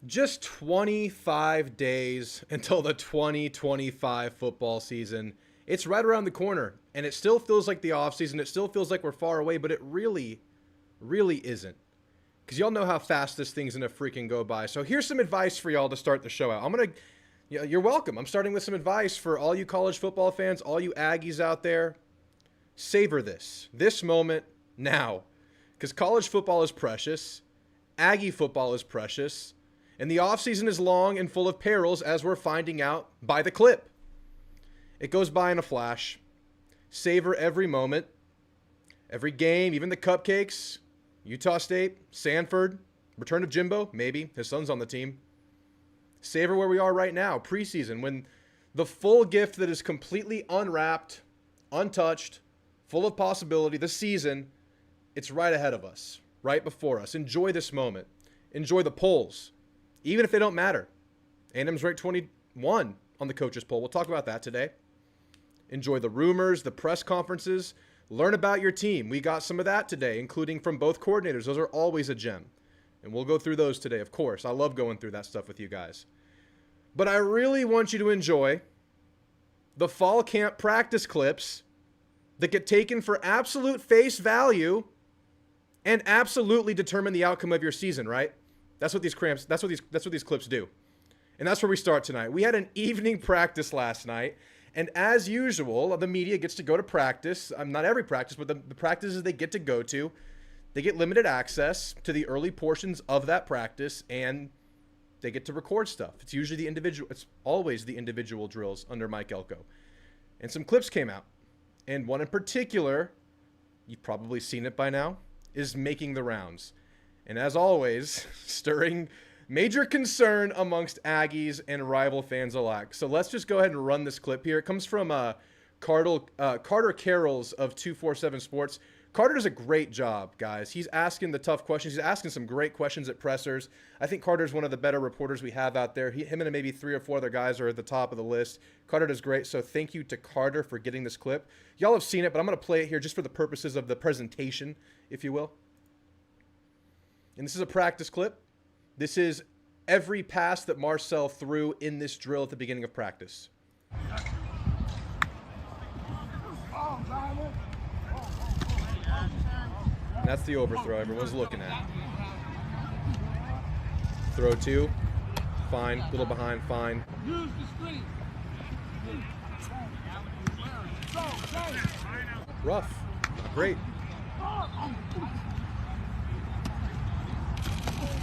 Just 25 days until the 2025 football season. It's right around the corner, and it still feels like the offseason. It still feels like we're far away, but it really isn't. Because y'all know how fast this thing's going to freaking go by. So here's some advice for y'all to start the show out. You're welcome. I'm starting with some advice for all you college football fans, all you Aggies out there. Savor this moment now. Because college football is precious. Aggie football is precious. And the offseason is long and full of perils, as we're finding out by the clip. It goes by in a flash. Savor every moment, every game, even the cupcakes. Utah State, Sanford, return of Jimbo, maybe. His son's on the team. Savor where we are right now, preseason, when the full gift that is completely unwrapped, untouched, full of possibility, the season, it's right ahead of us, right before us. Enjoy this moment. Enjoy the polls. Even if they don't matter. A&M's ranked 21 on the coaches poll. We'll talk about that today. Enjoy the rumors, the press conferences. Learn about your team. We got some of that today, including from both coordinators. Those are always a gem. And we'll go through those today, of course. I love going through that stuff with you guys. But I really want you to enjoy the fall camp practice clips that get taken for absolute face value and absolutely determine the outcome of your season, right? That's what these clips do. And that's where we start tonight. We had an evening practice last night, and as usual, the media gets to go to practice. Not every practice, but the practices they get to go to, they get limited access to the early portions of that practice, and they get to record stuff. It's always the individual drills under Mike Elko. And some clips came out, and one in particular, you've probably seen it by now, is making the rounds. And as always, stirring major concern amongst Aggies and rival fans alike. So let's just go ahead and run this clip here. It comes from Carter Carrolls of 247 Sports. Carter does a great job, guys. He's asking the tough questions. He's asking some great questions at pressers. I think Carter's one of the better reporters we have out there. Him and maybe 3 or 4 other guys are at the top of the list. Carter does great, so thank you to Carter for getting this clip. Y'all have seen it, but I'm going to play it here just for the purposes of the presentation, if you will. And this is a practice clip. This is every pass that Marcel threw in this drill at the beginning of practice. And that's the overthrow everyone's looking at. Throw 2, fine. Little behind, fine. Rough, not great.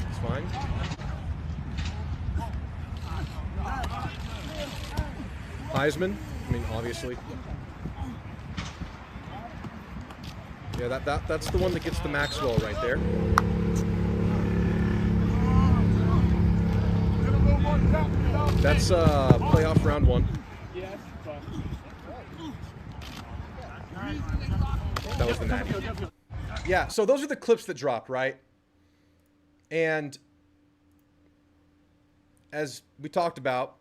It's fine. Heisman, I mean, obviously. Yeah, that's the one that gets the Maxwell right there. That's playoff round 1. That was the Natty. Yeah, so those are the clips that dropped, right? And as we talked about,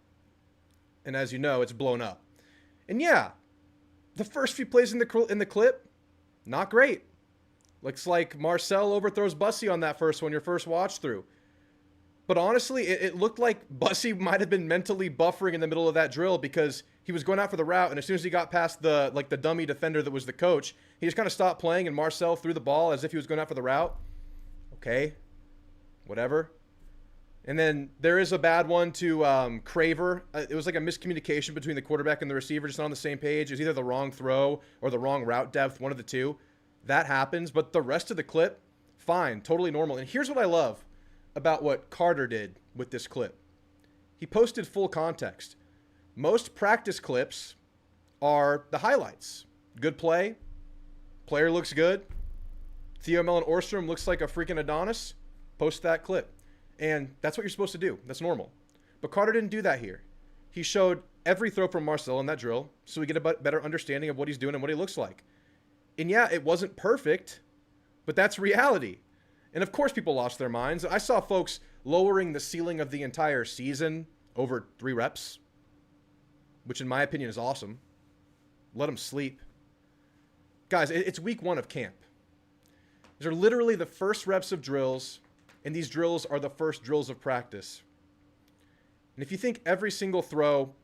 and as you know, it's blown up. And yeah, the first few plays in the clip, not great. Looks like Marcel overthrows Bussy on that first one, your first watch through. But honestly, it looked like Bussy might have been mentally buffering in the middle of that drill, because he was going out for the route, and as soon as he got past the dummy defender that was the coach, he just kind of stopped playing, and Marcel threw the ball as if he was going out for the route. Okay, whatever. And then there is a bad one to Craver. It was like a miscommunication between the quarterback and the receiver, just not on the same page. It was either the wrong throw or the wrong route depth, one of the two. That happens, but the rest of the clip, fine, totally normal. And here's what I love about what Carter did with this clip. He posted full context. Most practice clips are the highlights. Good play, player looks good, Theo Mellon Orstrom looks like a freaking Adonis, post that clip. And that's what you're supposed to do. That's normal. But Carter didn't do that here. He showed every throw from Marcel in that drill so we get a better understanding of what he's doing and what he looks like. And yeah, it wasn't perfect, but that's reality. And of course people lost their minds. I saw folks lowering the ceiling of the entire season over 3 reps, which in my opinion is awesome. Let them sleep. Guys, it's week 1 of camp. These are literally the first reps of drills, and these drills are the first drills of practice. And if you think every single throw,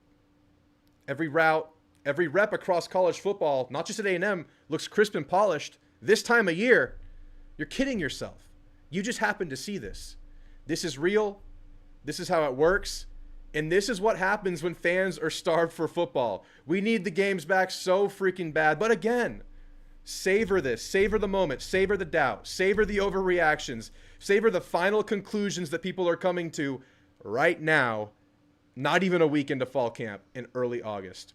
every route, every rep across college football, not just at A&M, looks crisp and polished this time of year, you're kidding yourself. You just happen to see this. This is real. This is how it works. And this is what happens when fans are starved for football. We need the games back so freaking bad. But again, savor this. Savor the moment. Savor the doubt. Savor the overreactions. Savor the final conclusions that people are coming to right now, not even a week into fall camp in early August.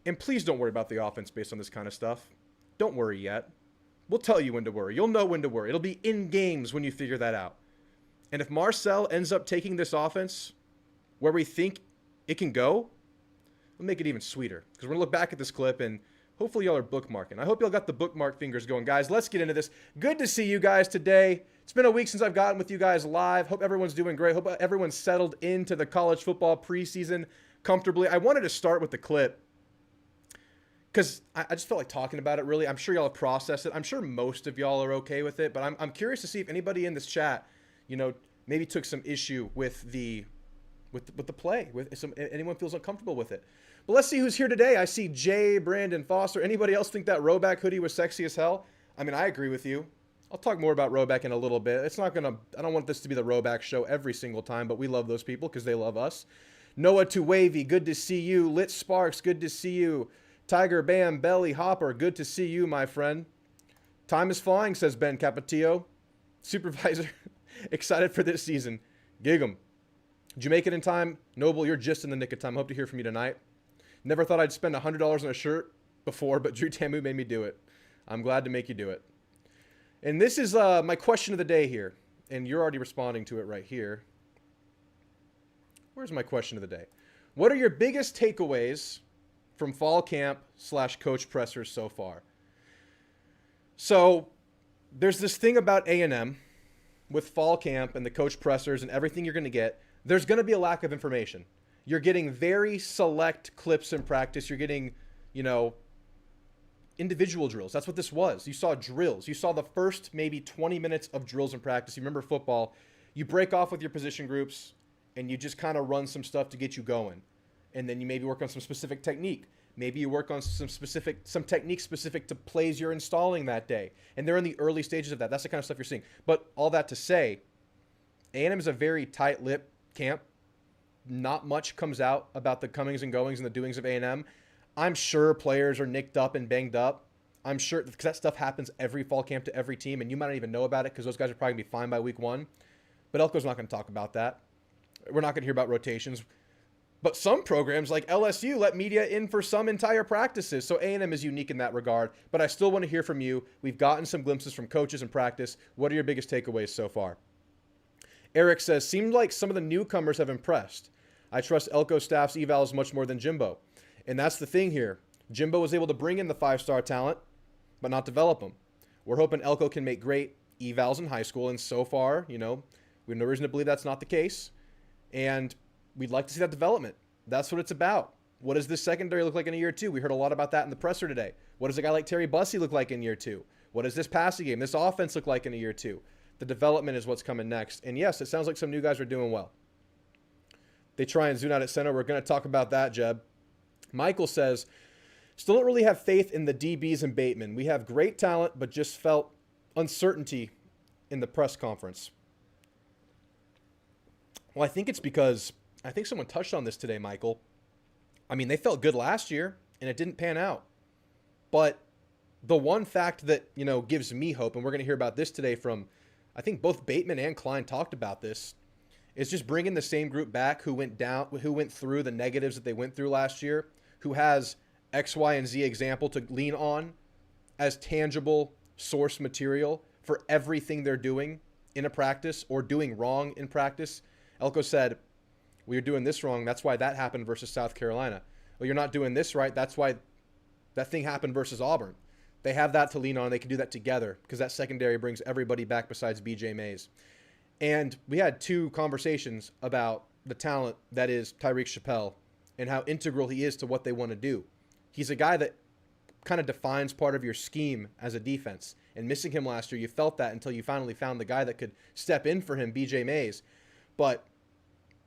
And please don't worry about the offense based on this kind of stuff. Don't worry yet. We'll tell you when to worry. You'll know when to worry. It'll be in games when you figure that out. And if Marcel ends up taking this offense where we think it can go, we'll make it even sweeter. Because we're going to look back at this clip and hopefully y'all are bookmarking. I hope y'all got the bookmark fingers going. Guys, let's get into this. Good to see you guys today. It's been a week since I've gotten with you guys live. Hope everyone's doing great. Hope everyone's settled into the college football preseason comfortably. I wanted to start with the clip because I just felt like talking about it, really. I'm sure y'all have processed it. I'm sure most of y'all are okay with it, but I'm curious to see if anybody in this chat, maybe took some issue with the play, anyone feels uncomfortable with it. But let's see who's here today. I see Jay, Brandon, Foster. Anybody else think that RHOBACK hoodie was sexy as hell? I mean, I agree with you. I'll talk more about RHOBACK in a little bit. I don't want this to be the RHOBACK show every single time, but we love those people because they love us. Noah to Wavy, good to see you. Lit Sparks, good to see you. Tiger Bam, Belly Hopper, good to see you, my friend. Time is flying, says Ben Capatillo. Supervisor, excited for this season. Gig 'em. Did you make it in time? Noble, you're just in the nick of time. Hope to hear from you tonight. Never thought I'd spend $100 on a shirt before, but Drewtamu made me do it. I'm glad to make you do it. And this is my question of the day here. And you're already responding to it right here. Where's my question of the day? What are your biggest takeaways from fall camp / coach pressers so far? So there's this thing about A&M with fall camp and the coach pressers and everything you're going to get. There's going to be a lack of information. You're getting very select clips in practice. You're getting, individual drills. That's what this was. You saw drills. You saw the first maybe 20 minutes of drills in practice. You remember football. You break off with your position groups and you just kind of run some stuff to get you going. And then you maybe work on some specific technique. Maybe you work on some technique specific to plays you're installing that day. And they're in the early stages of that. That's the kind of stuff you're seeing. But all that to say, A&M is a very tight-lipped camp. Not much comes out about the comings and goings and the doings of A&M. I'm sure players are nicked up and banged up. I'm sure, because that stuff happens every fall camp to every team, and you might not even know about it because those guys are probably going to be fine by week 1. But Elko's not going to talk about that. We're not going to hear about rotations. But some programs like LSU let media in for some entire practices. So A&M is unique in that regard. But I still want to hear from you. We've gotten some glimpses from coaches in practice. What are your biggest takeaways so far? Eric says, seemed like some of the newcomers have impressed. I trust Elko staff's evals much more than Jimbo. And that's the thing here. Jimbo was able to bring in the 5-star talent, but not develop them. We're hoping Elko can make great evals in high school. And so far, we have no reason to believe that's not the case. And we'd like to see that development. That's what it's about. What does this secondary look like in a year 2? We heard a lot about that in the presser today. What does a guy like Terry Bussey look like in year 2? What does this passing game, this offense look like in a year 2? The development is what's coming next. And yes, it sounds like some new guys are doing well. They try and zoom out at center. We're going to talk about that, Jeb. Michael says, still don't really have faith in the DBs and Bateman. We have great talent, but just felt uncertainty in the press conference. Well, I think it's because, I think someone touched on this today, Michael. I mean, they felt good last year, and it didn't pan out. But the one fact that, gives me hope, and we're going to hear about this today from, I think both Bateman and Klein talked about this, is just bringing the same group back who went through the negatives that they went through last year, who has X, Y, and Z example to lean on as tangible source material for everything they're doing in a practice or doing wrong in practice. Elko said, we are doing this wrong. That's why that happened versus South Carolina. Well, you're not doing this right. That's why that thing happened versus Auburn. They have that to lean on. They can do that together because that secondary brings everybody back besides BJ Mays. And we had 2 conversations about the talent that is Tyreek Chappelle and how integral he is to what they want to do. He's a guy that kind of defines part of your scheme as a defense. And missing him last year, you felt that until you finally found the guy that could step in for him, BJ Mays. But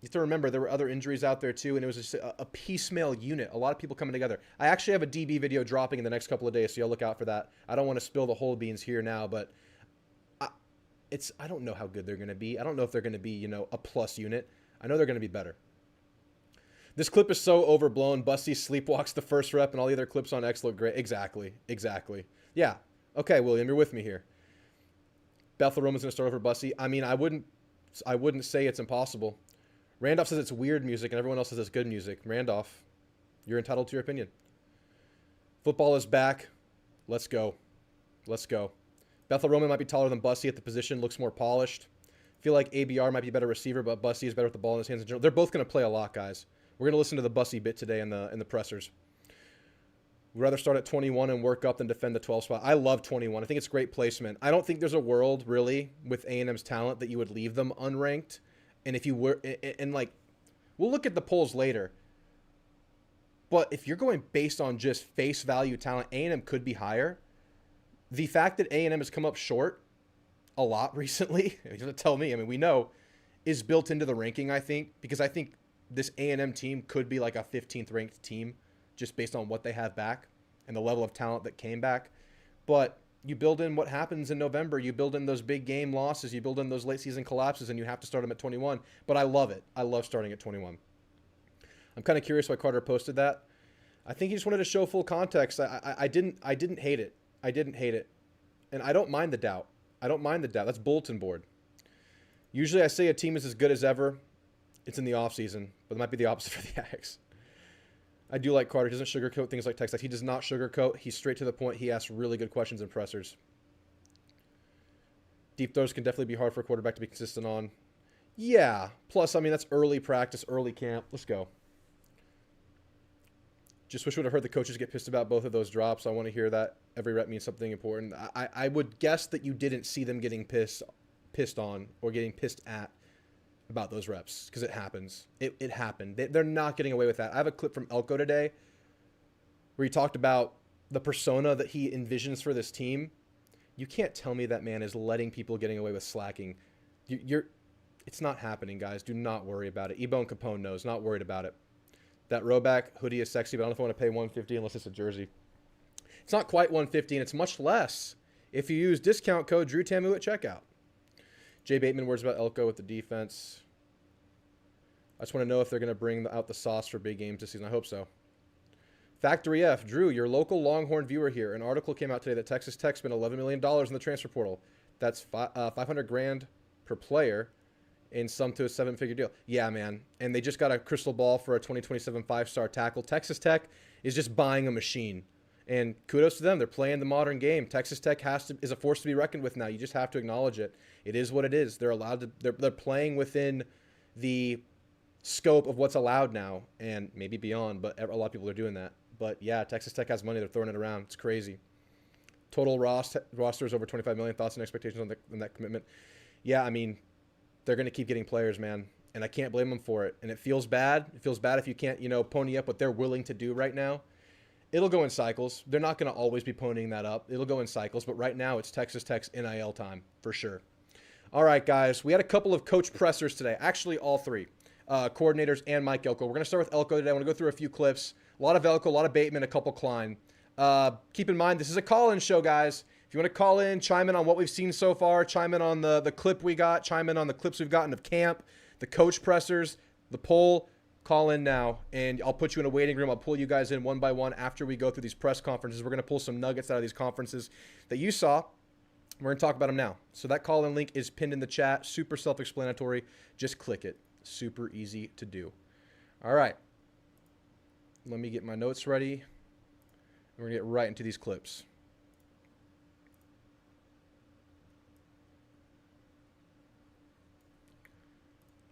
You have to remember there were other injuries out there too, and it was just a piecemeal unit. A lot of people coming together. I actually have a DB video dropping in the next couple of days, so y'all look out for that. I don't want to spill the whole beans here now, but I don't know how good they're going to be. I don't know if they're going to be, you know, a plus unit. I know they're going to be better. This clip is so overblown. Busty sleepwalks the first rep, and all the other clips on X look great. Exactly. Yeah. Okay, William, you're with me here. Bethel Roman's going to start over Busty. I mean, I wouldn't say it's impossible. Randolph says it's weird music, and everyone else says it's good music. Randolph, you're entitled to your opinion. Football is back. Let's go. Bethel Roman might be taller than Busty at the position, looks more polished. Feel like ABR might be a better receiver, but Busty is better with the ball in his hands in general. They're both going to play a lot, guys. We're going to listen to the Busty bit today in the pressers. We'd rather start at 21 and work up than defend the 12 spot. I love 21. I think it's great placement. I don't think there's a world, really, with A&M's talent that you would leave them unranked. And if you were, and like, we'll look at the polls later. But if you're going based on just face value talent, A&M could be higher. The fact that A&M has come up short a lot recently, you have to tell me, I mean, we know, is built into the ranking, I think, because I think this A&M team could be like a 15th ranked team just based on what they have back and the level of talent that came back. But you build in what happens in November. You build in those big game losses. You build in those late season collapses, and you have to start them at 21. But I love it. I love starting at 21. I'm kind of curious why Carter posted that. I think he just wanted to show full context. I didn't hate it. I didn't hate it. And I don't mind the doubt. That's bulletin board. Usually I say a team is as good as ever. It's in the offseason, but it might be the opposite for the Ags. I do like Carter. He doesn't sugarcoat things like Texas. He does not sugarcoat. He's straight to the point. He asks really good questions and pressers. Deep throws can definitely be hard for a quarterback to be consistent on. Yeah. Plus, I mean, that's early practice, early camp. Let's go. Just wish we would have heard the coaches get pissed about both of those drops. I want to hear that every rep means something important. I would guess that you didn't see them getting pissed on or getting pissed at about those reps, because it happens. It happened. They're not getting away with that. I have a clip from Elko today where he talked about the persona that he envisions for this team. You can't tell me that man is letting people getting away with slacking. It's not happening, guys. Do not worry about it. Ebone Capone knows. Not worried about it. That RHOBACK hoodie is sexy, but I don't know if I want to pay $150 unless it's a jersey. It's not quite $150, and it's much less if you use discount code Drewtamu at checkout. Jay Bateman words about Elko with the defense. I just want to know if they're going to bring out the sauce for big games this season. I hope so. Factory F. Drew, your local Longhorn viewer here. An article came out today that Texas Tech spent $11 million in the transfer portal. That's $500,000 per player, and some to a seven-figure deal. Yeah, man. And they just got a crystal ball for a 2027 five-star tackle. Texas Tech is just buying a machine. And kudos to them. They're playing the modern game. Texas Tech is a force to be reckoned with now. You just have to acknowledge it. It is what it is. They're allowed to. They're playing within the scope of what's allowed now, and maybe beyond. But a lot of people are doing that. But yeah, Texas Tech has money. They're throwing it around. It's crazy. Total roster is over 25 million. Thoughts and expectations on that commitment? Yeah, I mean, they're going to keep getting players, man, and I can't blame them for it. And it feels bad. It feels bad if you can't, pony up what they're willing to do right now. It'll go in cycles. They're not going to always be ponying that up. It'll go in cycles, but right now it's Texas Tech's NIL time for sure. All right, guys, we had a couple of coach pressers today. Actually, all three coordinators and Mike Elko. We're going to start with Elko today. I want to go through a few clips. A lot of Elko, a lot of Bateman, a couple Klein. Keep in mind, this is a call-in show, guys. If you want to call in, chime in on what we've seen so far, chime in on the clip we got, chime in on the clips we've gotten of camp, the coach pressers, the poll, call in now, and I'll put you in a waiting room. I'll pull you guys in one by one after we go through these press conferences. We're going to pull some nuggets out of these conferences that you saw. We're going to talk about them now. So that call-in link is pinned in the chat. Super self-explanatory. Just click it. Super easy to do. All right. Let me get my notes ready. We're going to get right into these clips.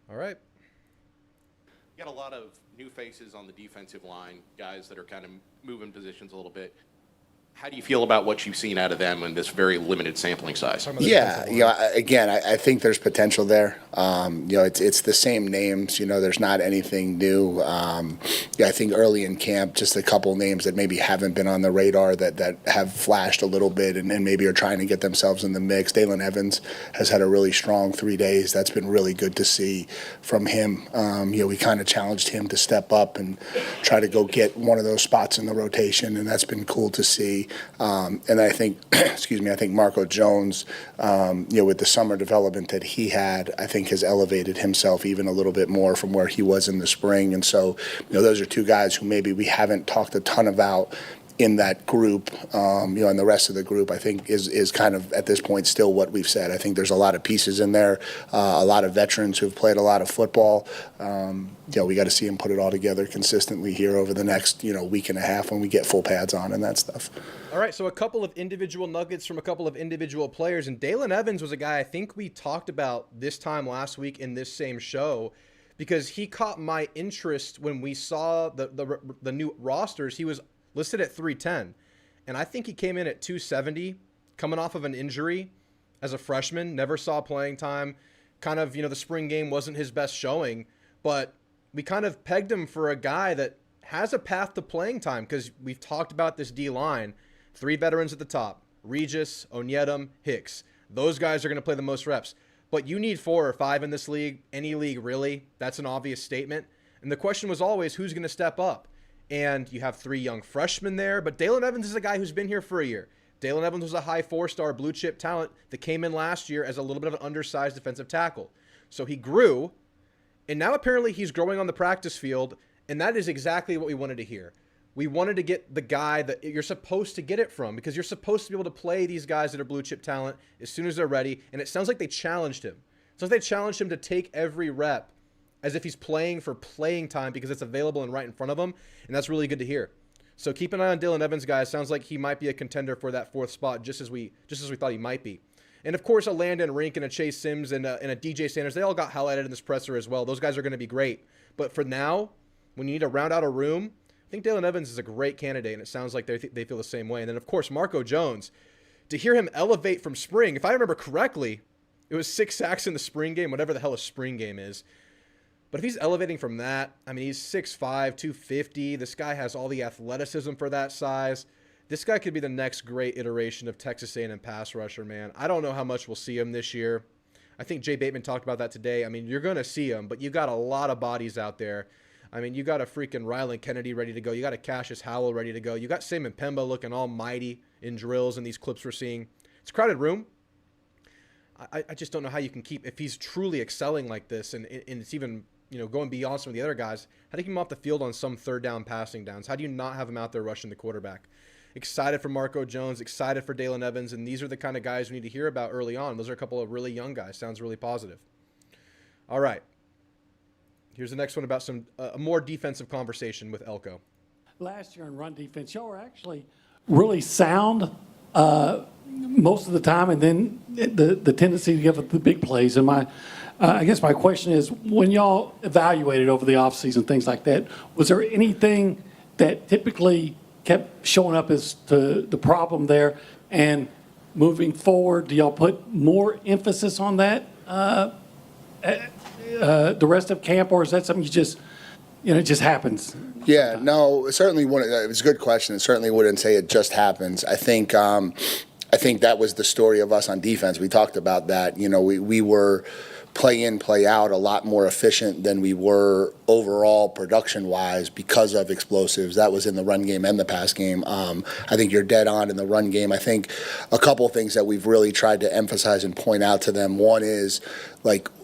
All right. You got a lot of new faces on the defensive line, guys that are kind of moving positions a little bit. How do you feel about what you've seen out of them in this very limited sampling size? Yeah, again, I think there's potential there. It's the same names. There's not anything new. I think early in camp, just a couple names that maybe haven't been on the radar that have flashed a little bit and maybe are trying to get themselves in the mix. Dalen Evans has had a really strong 3 days. That's been really good to see from him. We kind of challenged him to step up and try to go get one of those spots in the rotation, and that's been cool to see. And I think, I think Marco Jones, with the summer development that he had, I think has elevated himself even a little bit more from where he was in the spring. And so, those are two guys who maybe we haven't talked a ton about in that group, and the rest of the group, I think, is kind of at this point still what we've said. I think there's a lot of pieces in there, a lot of veterans who've played a lot of football. We got to see them put it all together consistently here over the next, week and a half when we get full pads on and that stuff. All right, so a couple of individual nuggets from a couple of individual players, and Dalen Evans was a guy I think we talked about this time last week in this same show, because he caught my interest when we saw the new rosters. He was listed at 310, and I think he came in at 270, coming off of an injury as a freshman, never saw playing time. Kind of, the spring game wasn't his best showing, but we kind of pegged him for a guy that has a path to playing time, because we've talked about this D-line. 3 veterans at the top: Regis, Onyedum, Hicks. Those guys are going to play the most reps. But you need 4 or 5 in this league, any league really. That's an obvious statement. And the question was always, who's going to step up? And you have 3 young freshmen there, but Dalen Evans is a guy who's been here for a year. Dalen Evans was a high 4-star blue chip talent that came in last year as a little bit of an undersized defensive tackle. So he grew, and now apparently he's growing on the practice field, and that is exactly what we wanted to hear. We wanted to get the guy that you're supposed to get it from, because you're supposed to be able to play these guys that are blue chip talent as soon as they're ready, and it sounds like they challenged him. It sounds like they challenged him to take every rep as if he's playing for playing time because it's available and right in front of him, and that's really good to hear. So keep an eye on Dalen Evans, guys. Sounds like he might be a contender for that 4th spot, just as we thought he might be. And of course, a Landon Rink and a Chase Sims and a DJ Sanders, they all got highlighted in this presser as well. Those guys are going to be great. But for now, when you need to round out a room, I think Dalen Evans is a great candidate, and it sounds like they feel the same way. And then, of course, Marco Jones. To hear him elevate from spring, if I remember correctly, it was 6 sacks in the spring game, whatever the hell a spring game is. But if he's elevating from that, I mean, he's 6'5", 250. This guy has all the athleticism for that size. This guy could be the next great iteration of Texas A&M pass rusher, man. I don't know how much we'll see him this year. I think Jay Bateman talked about that today. I mean, you're going to see him, but you got a lot of bodies out there. I mean, you got a freaking Ryland Kennedy ready to go. You got a Cassius Howell ready to go. You got Sam Mpemba looking all mighty in drills and these clips we're seeing. It's a crowded room. I just don't know how you can keep, if he's truly excelling like this, and it's even, going beyond some of the other guys, how do you keep him off the field on some 3rd down passing downs? How do you not have him out there rushing the quarterback? Excited for Marco Jones, excited for Dalen Evans, and these are the kind of guys we need to hear about early on. Those are a couple of really young guys. Sounds really positive. All right. Here's the next one about a more defensive conversation with Elko. Last year in run defense, y'all were actually really sound most of the time, and then the tendency to give up the big plays. And I guess my question is, when y'all evaluated over the offseason, things like that, was there anything that typically kept showing up as the problem there? And moving forward, do y'all put more emphasis on that the rest of camp, or is that something you just, it just happens? Yeah, no, it certainly wouldn't. It was a good question. It certainly wouldn't say it just happens. I think that was the story of us on defense. We talked about that. We were play in, play out a lot more efficient than we were overall production-wise because of explosives. That was in the run game and the pass game. I think you're dead on in the run game. I think a couple of things that we've really tried to emphasize and point out to them. One is,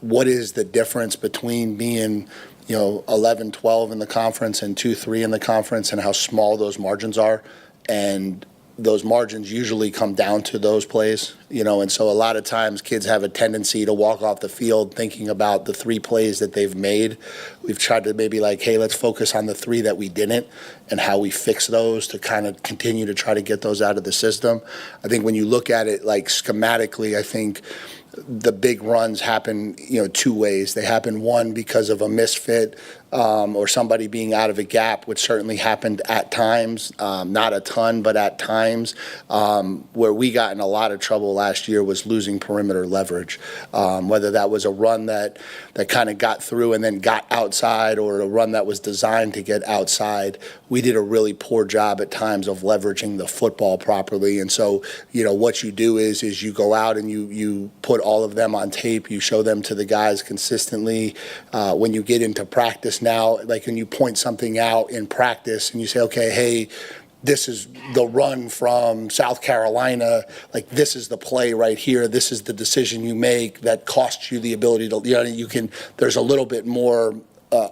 what is the difference between being 11-12 in the conference and 2-3 in the conference, and how small those margins are. And those margins usually come down to those plays. And so a lot of times kids have a tendency to walk off the field thinking about the 3 plays that they've made. We've tried to maybe like, hey, let's focus on the 3 that we didn't and how we fix those to kind of continue to try to get those out of the system. I think when you look at it like schematically, I think the big runs happen, 2 ways. They happen, one, because of a misfit or somebody being out of a gap, which certainly happened at times, not a ton, but at times. Where we got in a lot of trouble last year was losing perimeter leverage, whether that was a run that kind of got through and then got outside, or a run that was designed to get outside. We did a really poor job at times of leveraging the football properly. And so, what you do is you go out and you put all of them on tape. You show them to the guys consistently. When you get into practice now, like when you point something out in practice and you say, okay, hey, this is the run from South Carolina, like this is the play right here, this is the decision you make that costs you the ability to, there's a little bit more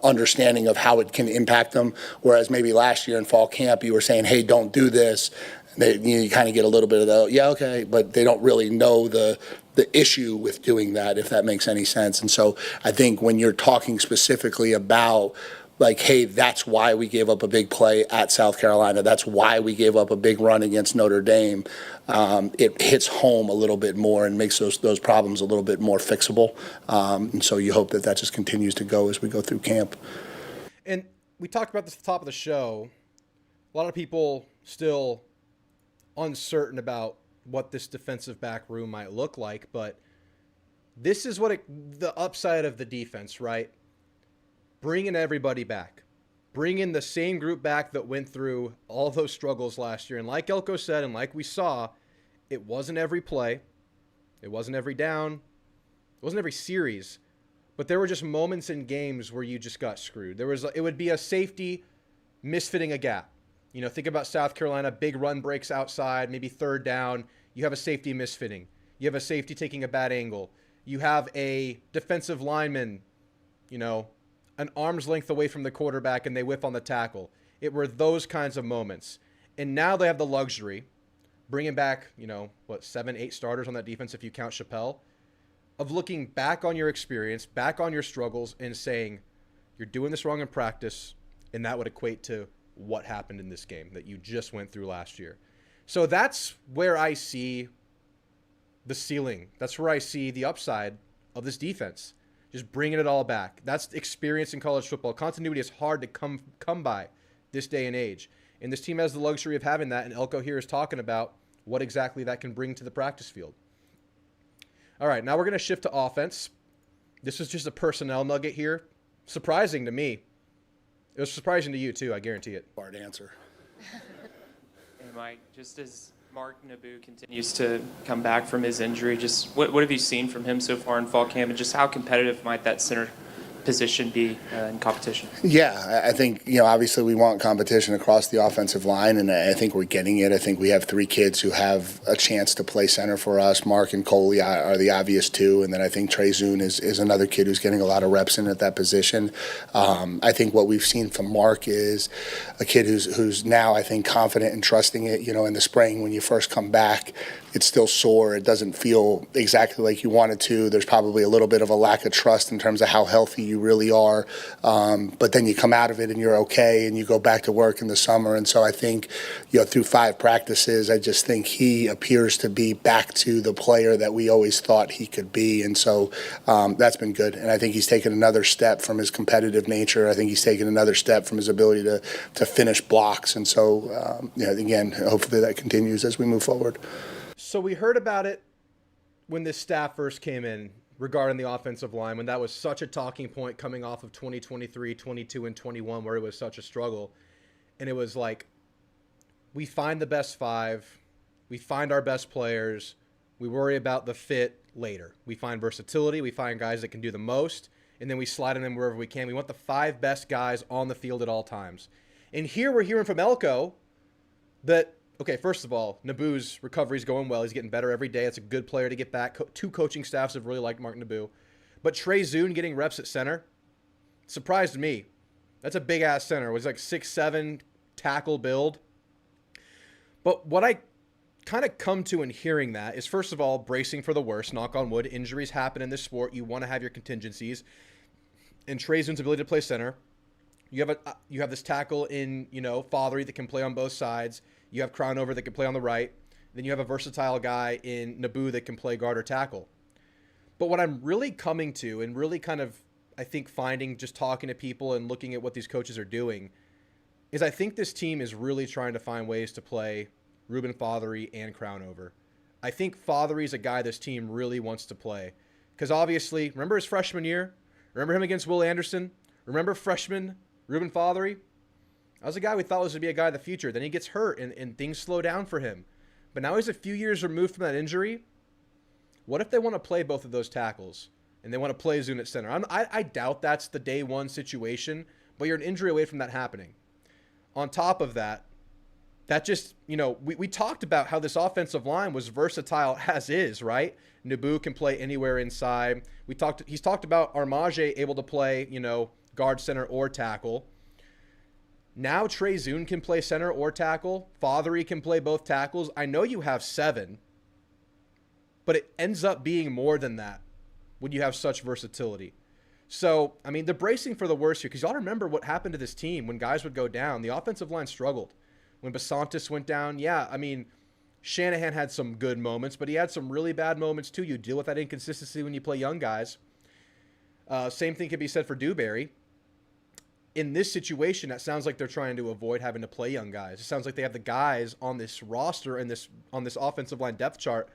understanding of how it can impact them. Whereas maybe last year in fall camp, you were saying, hey, don't do this. You kind of get a little bit of the, yeah, okay, but they don't really know the issue with doing that, if that makes any sense. And so I think when you're talking specifically about, like, hey, that's why we gave up a big play at South Carolina, that's why we gave up a big run against Notre Dame, it hits home a little bit more and makes those problems a little bit more fixable. And so you hope that just continues to go as we go through camp. And we talked about this at the top of the show. A lot of people still uncertain about what this defensive back room might look like, but this is the upside of the defense, right? Bringing everybody back. Bringing the same group back that went through all those struggles last year. And like Elko said, and like we saw, it wasn't every play. It wasn't every down. It wasn't every series. But there were just moments in games where you just got screwed. It would be a safety misfitting a gap. Think about South Carolina, big run breaks outside, maybe 3rd down. You have a safety misfitting. You have a safety taking a bad angle. You have a defensive lineman, an arm's length away from the quarterback and they whiff on the tackle. It were those kinds of moments. And now they have the luxury, bringing back, 7, 8 starters on that defense if you count Chappelle, of looking back on your experience, back on your struggles and saying, you're doing this wrong in practice, and that would equate to what happened in this game that you just went through last year. So that's where I see the ceiling. That's where I see the upside of this defense. Just bringing it all back. That's experience in college football. Continuity is hard to come by this day and age. And this team has the luxury of having that, and Elko here is talking about what exactly that can bring to the practice field. All right, now we're going to shift to offense. This is just a personnel nugget here. Surprising to me. It was surprising to you, too, I guarantee it. Hard answer. Hey, Mike, just as Mark Naboo continues to come back from his injury, just what have you seen from him so far in fall camp, and just how competitive might that center position be in competition? Yeah, I think, obviously we want competition across the offensive line, and I think we're getting it. I think we have 3 kids who have a chance to play center for us. Mark and Coley are the obvious 2, and then I think Trey Zune is another kid who's getting a lot of reps in at that position. I think what we've seen from Mark is a kid who's now, I think, confident and trusting it. In the spring when you first come back, it's still sore. It doesn't feel exactly like you want it to. There's probably a little bit of a lack of trust in terms of how healthy you really are. But then you come out of it and you're okay, and you go back to work in the summer. And so I think, through 5 practices, I just think he appears to be back to the player that we always thought he could be. And so that's been good. And I think he's taken another step from his competitive nature. I think he's taken another step from his ability to finish blocks. And so, again, hopefully that continues as we move forward. So we heard about it when this staff first came in regarding the offensive line, when that was such a talking point coming off of 2023, 22, and 21, where it was such a struggle. And it was like, we find the best 5, we find our best players, we worry about the fit later. We find versatility, we find guys that can do the most, and then we slide them in wherever we can. We want the 5 best guys on the field at all times. And here we're hearing from Elko that, okay, first of all, Naboo's recovery is going well. He's getting better every day. It's a good player to get back. 2 coaching staffs have really liked Mark Naboo. But Trey Zune getting reps at center surprised me. That's a big-ass center. It was like 6'7", tackle build. But what I kind of come to in hearing that is, first of all, bracing for the worst. Knock on wood. Injuries happen in this sport. You want to have your contingencies. And Trey Zune's ability to play center. You have this tackle in, Fothery that can play on both sides. You have Crownover that can play on the right. Then you have a versatile guy in Naboo that can play guard or tackle. But what I'm really coming to and really kind of, I think, finding just talking to people and looking at what these coaches are doing is I think this team is really trying to find ways to play Ruben Fothery and Crownover. I think Fothery is a guy this team really wants to play. Because obviously, remember his freshman year? Remember him against Will Anderson? Remember freshman Ruben Fothery? That was a guy we thought was going to be a guy of the future. Then he gets hurt and things slow down for him. But now he's a few years removed from that injury. What if they want to play both of those tackles and they want to play Zune at center? I doubt that's the day one situation, but you're an injury away from that happening. On top of that, that just, we talked about how this offensive line was versatile as is, right? Naboo can play anywhere inside. He's talked about Armage able to play, guard, center, or tackle. Now Trey Zune can play center or tackle. Fothery can play both tackles. I know you have 7, but it ends up being more than that when you have such versatility. So, the bracing for the worst here, because y'all remember what happened to this team when guys would go down. The offensive line struggled. When Basantis went down, Shanahan had some good moments, but he had some really bad moments too. You deal with that inconsistency when you play young guys. Same thing can be said for Dewberry. In this situation, that sounds like they're trying to avoid having to play young guys. It sounds like they have the guys on this roster and on this offensive line depth chart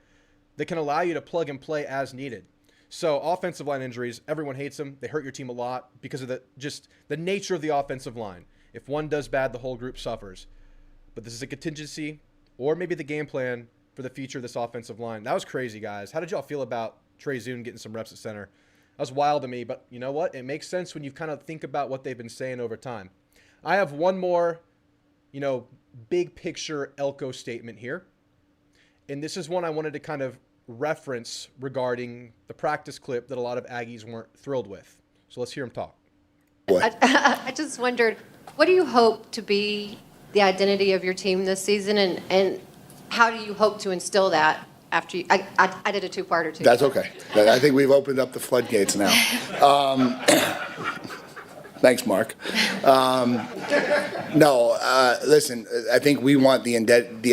that can allow you to plug and play as needed. So offensive line injuries, everyone hates them. They hurt your team a lot because of the nature of the offensive line. If one does bad, the whole group suffers. But this is a contingency or maybe the game plan for the future of this offensive line. That was crazy, guys. How did y'all feel about Trey Zune getting some reps at center? That was wild to me, but you know what? It makes sense when you kind of think about what they've been saying over time. I have one more, big picture Elko statement here. And this is one I wanted to kind of reference regarding the practice clip that a lot of Aggies weren't thrilled with. So let's hear him talk. I just wondered, what do you hope to be the identity of your team this season, and how do you hope to instill that after you, I did a two-parter too. That's okay. I think we've opened up the floodgates now. Thanks, Mark. Listen, I think we want the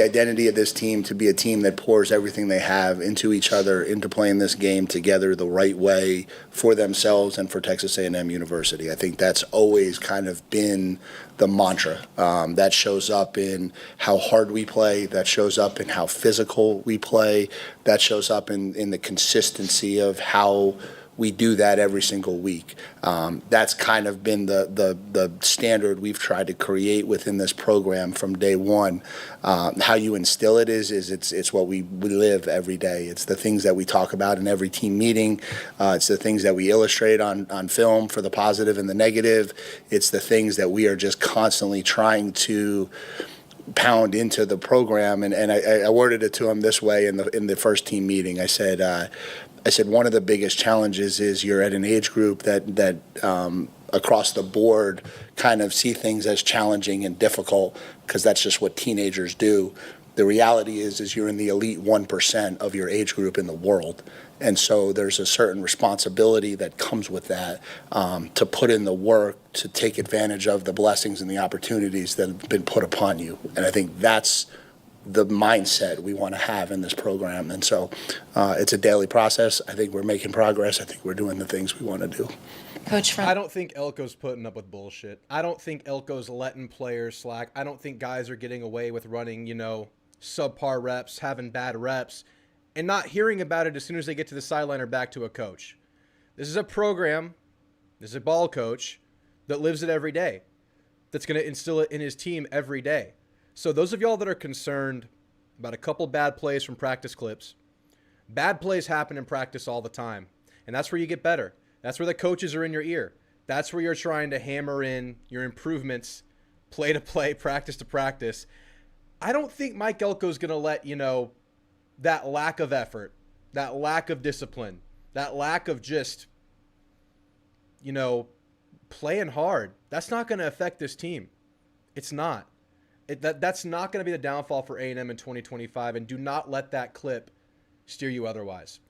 identity of this team to be a team that pours everything they have into each other, into playing this game together the right way for themselves and for Texas A&M University. I think that's always kind of been the mantra. That shows up in how hard we play. That shows up in how physical we play. That shows up in the consistency of how we do that every single week. That's kind of been the standard we've tried to create within this program from day one. How you instill it is it's what we live every day. It's the things that we talk about in every team meeting. It's the things that we illustrate on film for the positive and the negative. It's the things that we are just constantly trying to pound into the program. And I worded it to him this way in the first team meeting. I said one of the biggest challenges is you're at an age group that across the board kind of see things as challenging and difficult because that's just what teenagers do. The reality is you're in the elite 1% of your age group in the world. And so there's a certain responsibility that comes with that to put in the work, to take advantage of the blessings and the opportunities that have been put upon you. And I think that's the mindset we want to have in this program. And so it's a daily process. I think we're making progress. I think we're doing the things we want to do. Coach, I don't think Elko's putting up with bullshit. I don't think Elko's letting players slack. I don't think guys are getting away with running, subpar reps, having bad reps, and not hearing about it as soon as they get to the sideline or back to a coach. This is a program, this is a ball coach that lives it every day, that's going to instill it in his team every day. So those of y'all that are concerned about a couple bad plays from practice clips, bad plays happen in practice all the time. And that's where you get better. That's where the coaches are in your ear. That's where you're trying to hammer in your improvements, play to play, practice to practice. I don't think Mike Elko's going to let, that lack of effort, that lack of discipline, that lack of just, playing hard. That's not going to affect this team. It's not. That's not going to be the downfall for A&M in 2025, and do not let that clip steer you otherwise.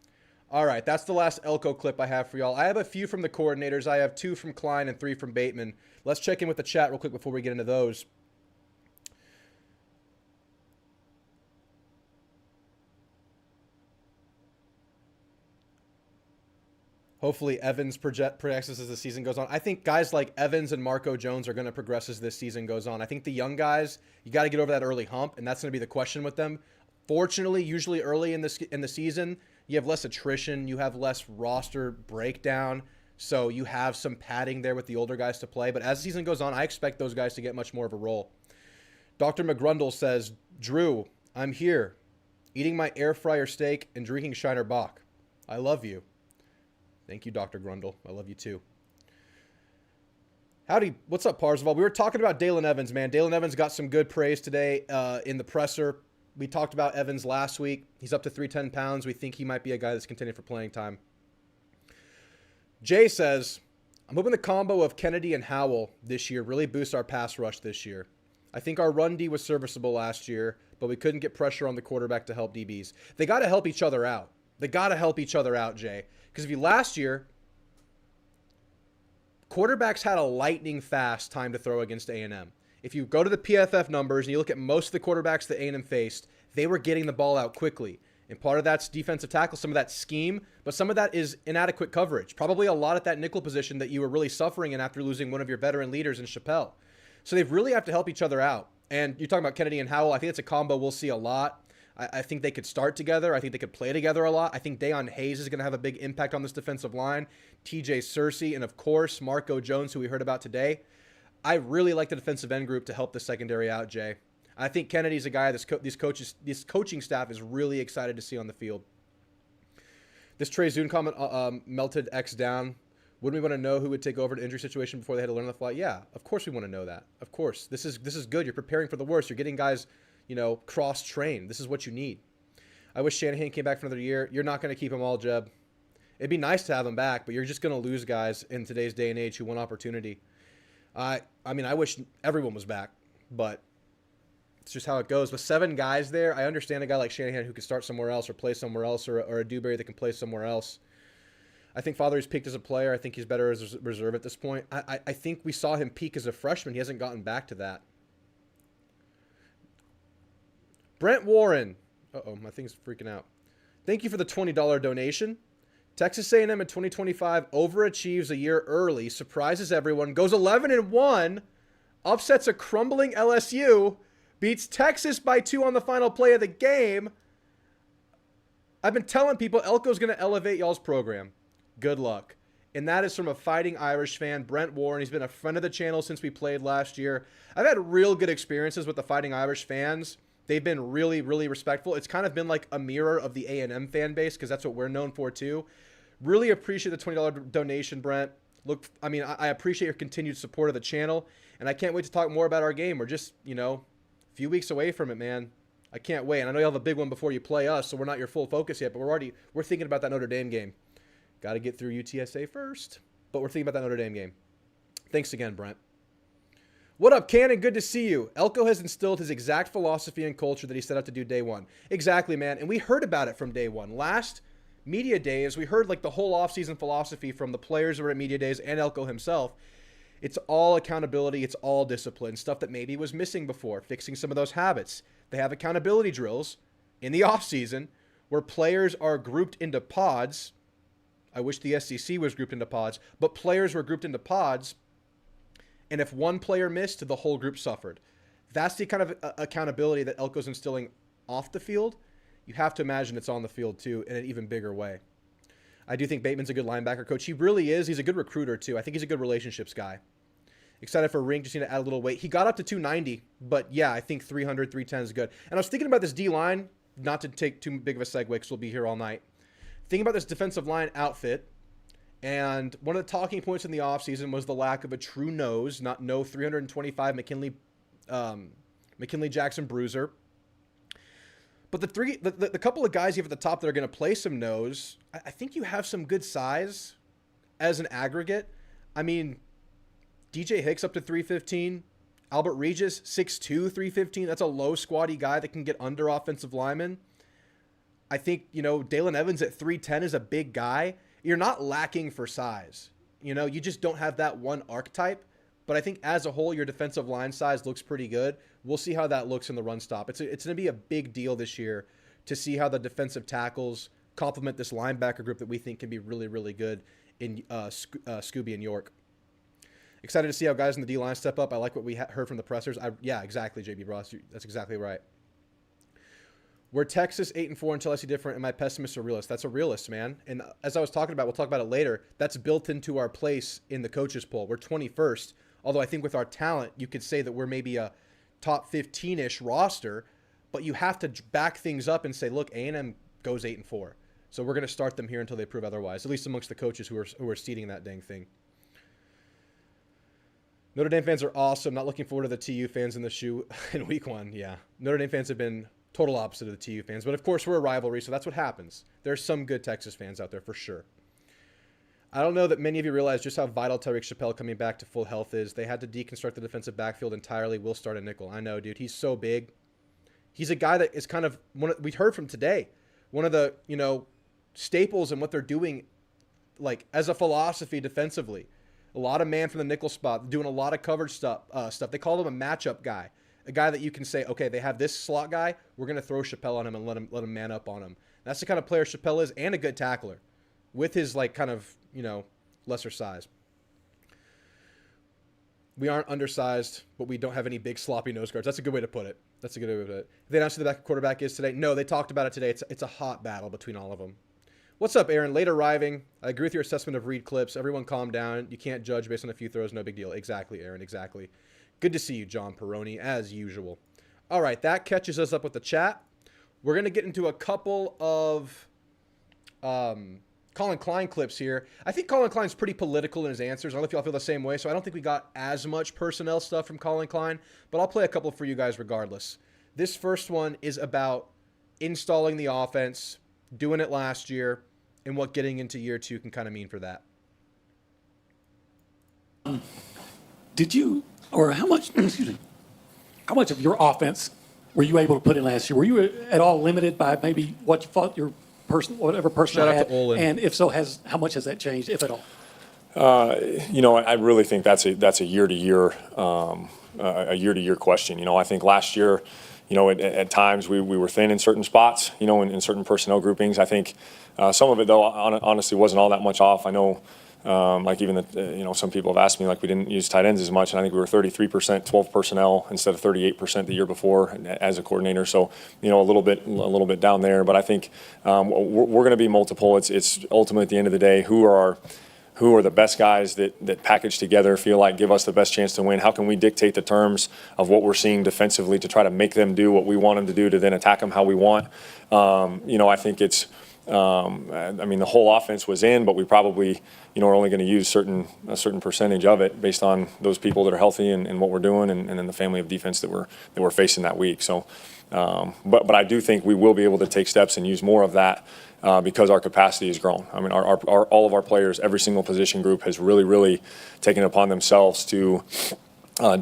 All right, that's the last Elko clip I have for y'all. I have a few from the coordinators. I have 2 from Klein and 3 from Bateman. Let's check in with the chat real quick before we get into those. Hopefully Evans progresses as the season goes on. I think guys like Evans and Marco Jones are going to progress as this season goes on. I think the young guys, you got to get over that early hump, and that's going to be the question with them. Fortunately, usually early in the season, you have less attrition, you have less roster breakdown, so you have some padding there with the older guys to play. But as the season goes on, I expect those guys to get much more of a role. Dr. McGrundle says, Drew, I'm here, eating my air fryer steak and drinking Shiner Bock. I love you. Thank you, Dr. Grundle. I love you too. Howdy. What's up, Parzival? We were talking about Dalen Evans, man. Dalen Evans got some good praise today in the presser. We talked about Evans last week. He's up to 310 pounds. We think he might be a guy that's contending for playing time. Jay says, I'm hoping the combo of Kennedy and Howell this year really boosts our pass rush this year. I think our run D was serviceable last year, but we couldn't get pressure on the quarterback to help DBs. They got to help each other out. They got to help each other out, Jay. Because if you last year, quarterbacks had a lightning fast time to throw against A&M. If you go to the PFF numbers and you look at most of the quarterbacks that A&M faced, they were getting the ball out quickly. And part of that's defensive tackle, some of that scheme, but some of that is inadequate coverage. Probably a lot at that nickel position that you were really suffering in after losing one of your veteran leaders in Chappelle. So they really have to help each other out. And you're talking about Kennedy and Howell. I think it's a combo we'll see a lot. I think they could start together. I think they could play together a lot. I think Deion Hayes is going to have a big impact on this defensive line. TJ Searcy, and of course, Marco Jones, who we heard about today. I really like the defensive end group to help the secondary out, Jay. I think Kennedy's a guy this coaching staff is really excited to see on the field. This Trey Zune comment melted X down. Wouldn't we want to know who would take over the injury situation before they had to learn on the fly? Yeah, of course we want to know that. Of course. This is good. You're preparing for the worst. You're getting guys, cross-trained. This is what you need. I wish Shanahan came back for another year. You're not going to keep them all, Jeb. It'd be nice to have them back, but you're just going to lose guys in today's day and age who want opportunity. I wish everyone was back, but it's just how it goes. With 7 guys there, I understand a guy like Shanahan who could start somewhere else or play somewhere else, or a Dewberry that can play somewhere else. I think Father's peaked as a player. I think he's better as a reserve at this point. I think we saw him peak as a freshman. He hasn't gotten back to that. Brent Warren. Uh-oh, my thing's freaking out. Thank you for the $20 donation. Texas A&M in 2025 overachieves a year early, surprises everyone, goes 11-1, upsets a crumbling LSU, beats Texas by 2 on the final play of the game. I've been telling people Elko's going to elevate y'all's program. Good luck. And that is from a Fighting Irish fan, Brent Warren. He's been a friend of the channel since we played last year. I've had real good experiences with the Fighting Irish fans. They've been really, really respectful. It's kind of been like a mirror of the A&M fan base because that's what we're known for too. Really appreciate the $20 donation, Brent. Look, I appreciate your continued support of the channel, and I can't wait to talk more about our game. We're just, a few weeks away from it, man. I can't wait. And I know you'll have a big one before you play us, so we're not your full focus yet, but we're thinking about that Notre Dame game. Got to get through UTSA first, but we're thinking about that Notre Dame game. Thanks again, Brent. What up, Cannon? Good to see you. Elko has instilled his exact philosophy and culture that he set out to do day one. Exactly, man. And we heard about it from day one. Last media days, we heard like the whole offseason philosophy from the players who were at media days and Elko himself. It's all accountability. It's all discipline. Stuff that maybe was missing before. Fixing some of those habits. They have accountability drills in the offseason where players are grouped into pods. I wish the SEC was grouped into pods, but players were grouped into pods. And if one player missed, the whole group suffered. That's the kind of accountability that Elko's instilling off the field. You have to imagine it's on the field, too, in an even bigger way. I do think Bateman's a good linebacker coach. He really is. He's a good recruiter, too. I think he's a good relationships guy. Excited for Rink. Just need to add a little weight. He got up to 290, but, yeah, I think 300, 310 is good. And I was thinking about this D-line, not to take too big of a segue because we'll be here all night. Thinking about this defensive line outfit. And one of the talking points in the offseason was the lack of a true nose, no 325 McKinley Jackson bruiser. But the couple of guys you have at the top that are going to play some nose, I think you have some good size as an aggregate. I mean, DJ Hicks up to 315. Albert Regis, 6'2", 315. That's a low squatty guy that can get under offensive linemen. I think, Dalen Evans at 310 is a big guy. You're not lacking for size. You just don't have that one archetype. But I think as a whole, your defensive line size looks pretty good. We'll see how that looks in the run stop. It's going to be a big deal this year to see how the defensive tackles complement this linebacker group that we think can be really, really good in Scooby and York. Excited to see how guys in the D-line step up. I like what we heard from the pressers. Yeah, exactly, JB Ross. That's exactly right. We're Texas 8-4 until I see different. Am I pessimist or realist? That's a realist, man. And as I was talking about, we'll talk about it later, that's built into our place in the coaches poll. We're 21st, although I think with our talent, you could say that we're maybe a top 15-ish roster, but you have to back things up and say, look, A&M goes 8-4. So we're going to start them here until they prove otherwise, at least amongst the coaches who are seeding that dang thing. Notre Dame fans are awesome. Not looking forward to the TU fans in the shoe in week 1. Yeah. Notre Dame fans have been total opposite of the TU fans. But, of course, we're a rivalry, so that's what happens. There's some good Texas fans out there for sure. I don't know that many of you realize just how vital Tyreek Chappelle coming back to full health is. They had to deconstruct the defensive backfield entirely. We'll start a nickel. I know, dude. He's so big. He's a guy that is kind of we heard from today. One of the, staples in what they're doing, like, as a philosophy defensively. A lot of man from the nickel spot, doing a lot of coverage stuff. They call him a matchup guy. A guy that you can say, okay, they have this slot guy. We're going to throw Chappelle on him and let him man up on him. That's the kind of player Chappelle is, and a good tackler with his, lesser size. We aren't undersized, but we don't have any big sloppy nose guards. That's a good way to put it. That's a good way to put it. They announced who the backup quarterback is today. No, they talked about it today. It's a hot battle between all of them. What's up, Aaron? Late arriving. I agree with your assessment of read clips. Everyone calm down. You can't judge based on a few throws. No big deal. Exactly, Aaron. Exactly. Good to see you, John Peroni, as usual. All right, that catches us up with the chat. We're going to get into a couple of Colin Klein clips here. I think Colin Klein's pretty political in his answers. I don't know if y'all feel the same way, so I don't think we got as much personnel stuff from Colin Klein, but I'll play a couple for you guys regardless. This first one is about installing the offense, doing it last year, and what getting into year 2 can kind of mean for that. Did you, or how much, excuse me, how much of your offense were you able to put in last year? Were you at all limited by maybe what you thought your whatever personnel Shout out had? to Olin. And if so, how much has that changed, if at all? I really think that's a year-to-year question. I think last year, at times we were thin in certain spots, in certain personnel groupings. I think some of it, though, honestly wasn't all that much off. I know, some people have asked me, we didn't use tight ends as much, and I think we were 33% 12 personnel instead of 38% the year before as a coordinator. So, a little bit down there. But I think we're going to be multiple. It's ultimately at the end of the day, who are the best guys that package together, feel like give us the best chance to win? How can we dictate the terms of what we're seeing defensively to try to make them do what we want them to do to then attack them how we want? I think it's, the whole offense was in, but we probably, are only going to use a certain percentage of it based on those people that are healthy and what we're doing and then the family of defense that we're facing that week. So, but I do think we will be able to take steps and use more of that because our capacity has grown. I mean, all of our players, every single position group has really, really taken it upon themselves to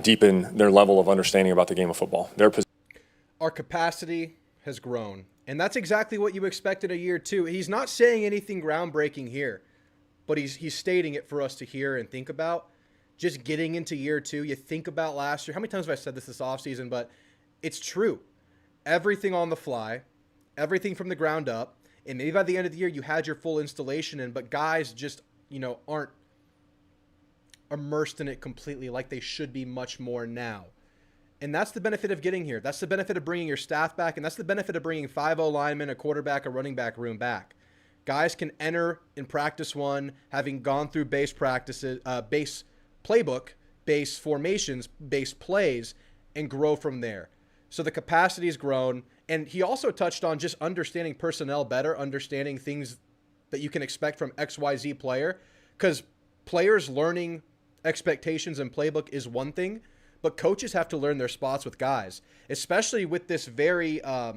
deepen their level of understanding about the game of football. Our capacity has grown. And that's exactly what you expected a year 2. He's not saying anything groundbreaking here, but he's stating it for us to hear and think about. Just getting into year 2, you think about last year. How many times have I said this offseason? But it's true. Everything on the fly, everything from the ground up, and maybe by the end of the year you had your full installation in, but guys just, aren't immersed in it completely like they should be much more now. And that's the benefit of getting here. That's the benefit of bringing your staff back, and that's the benefit of bringing 5-0 linemen, a quarterback, a running back room back. Guys can enter in practice 1, having gone through base practices, base playbook, base formations, base plays, and grow from there. So the capacity has grown, and he also touched on just understanding personnel better, understanding things that you can expect from XYZ player, because players learning expectations and playbook is one thing, but coaches have to learn their spots with guys, especially with this very, I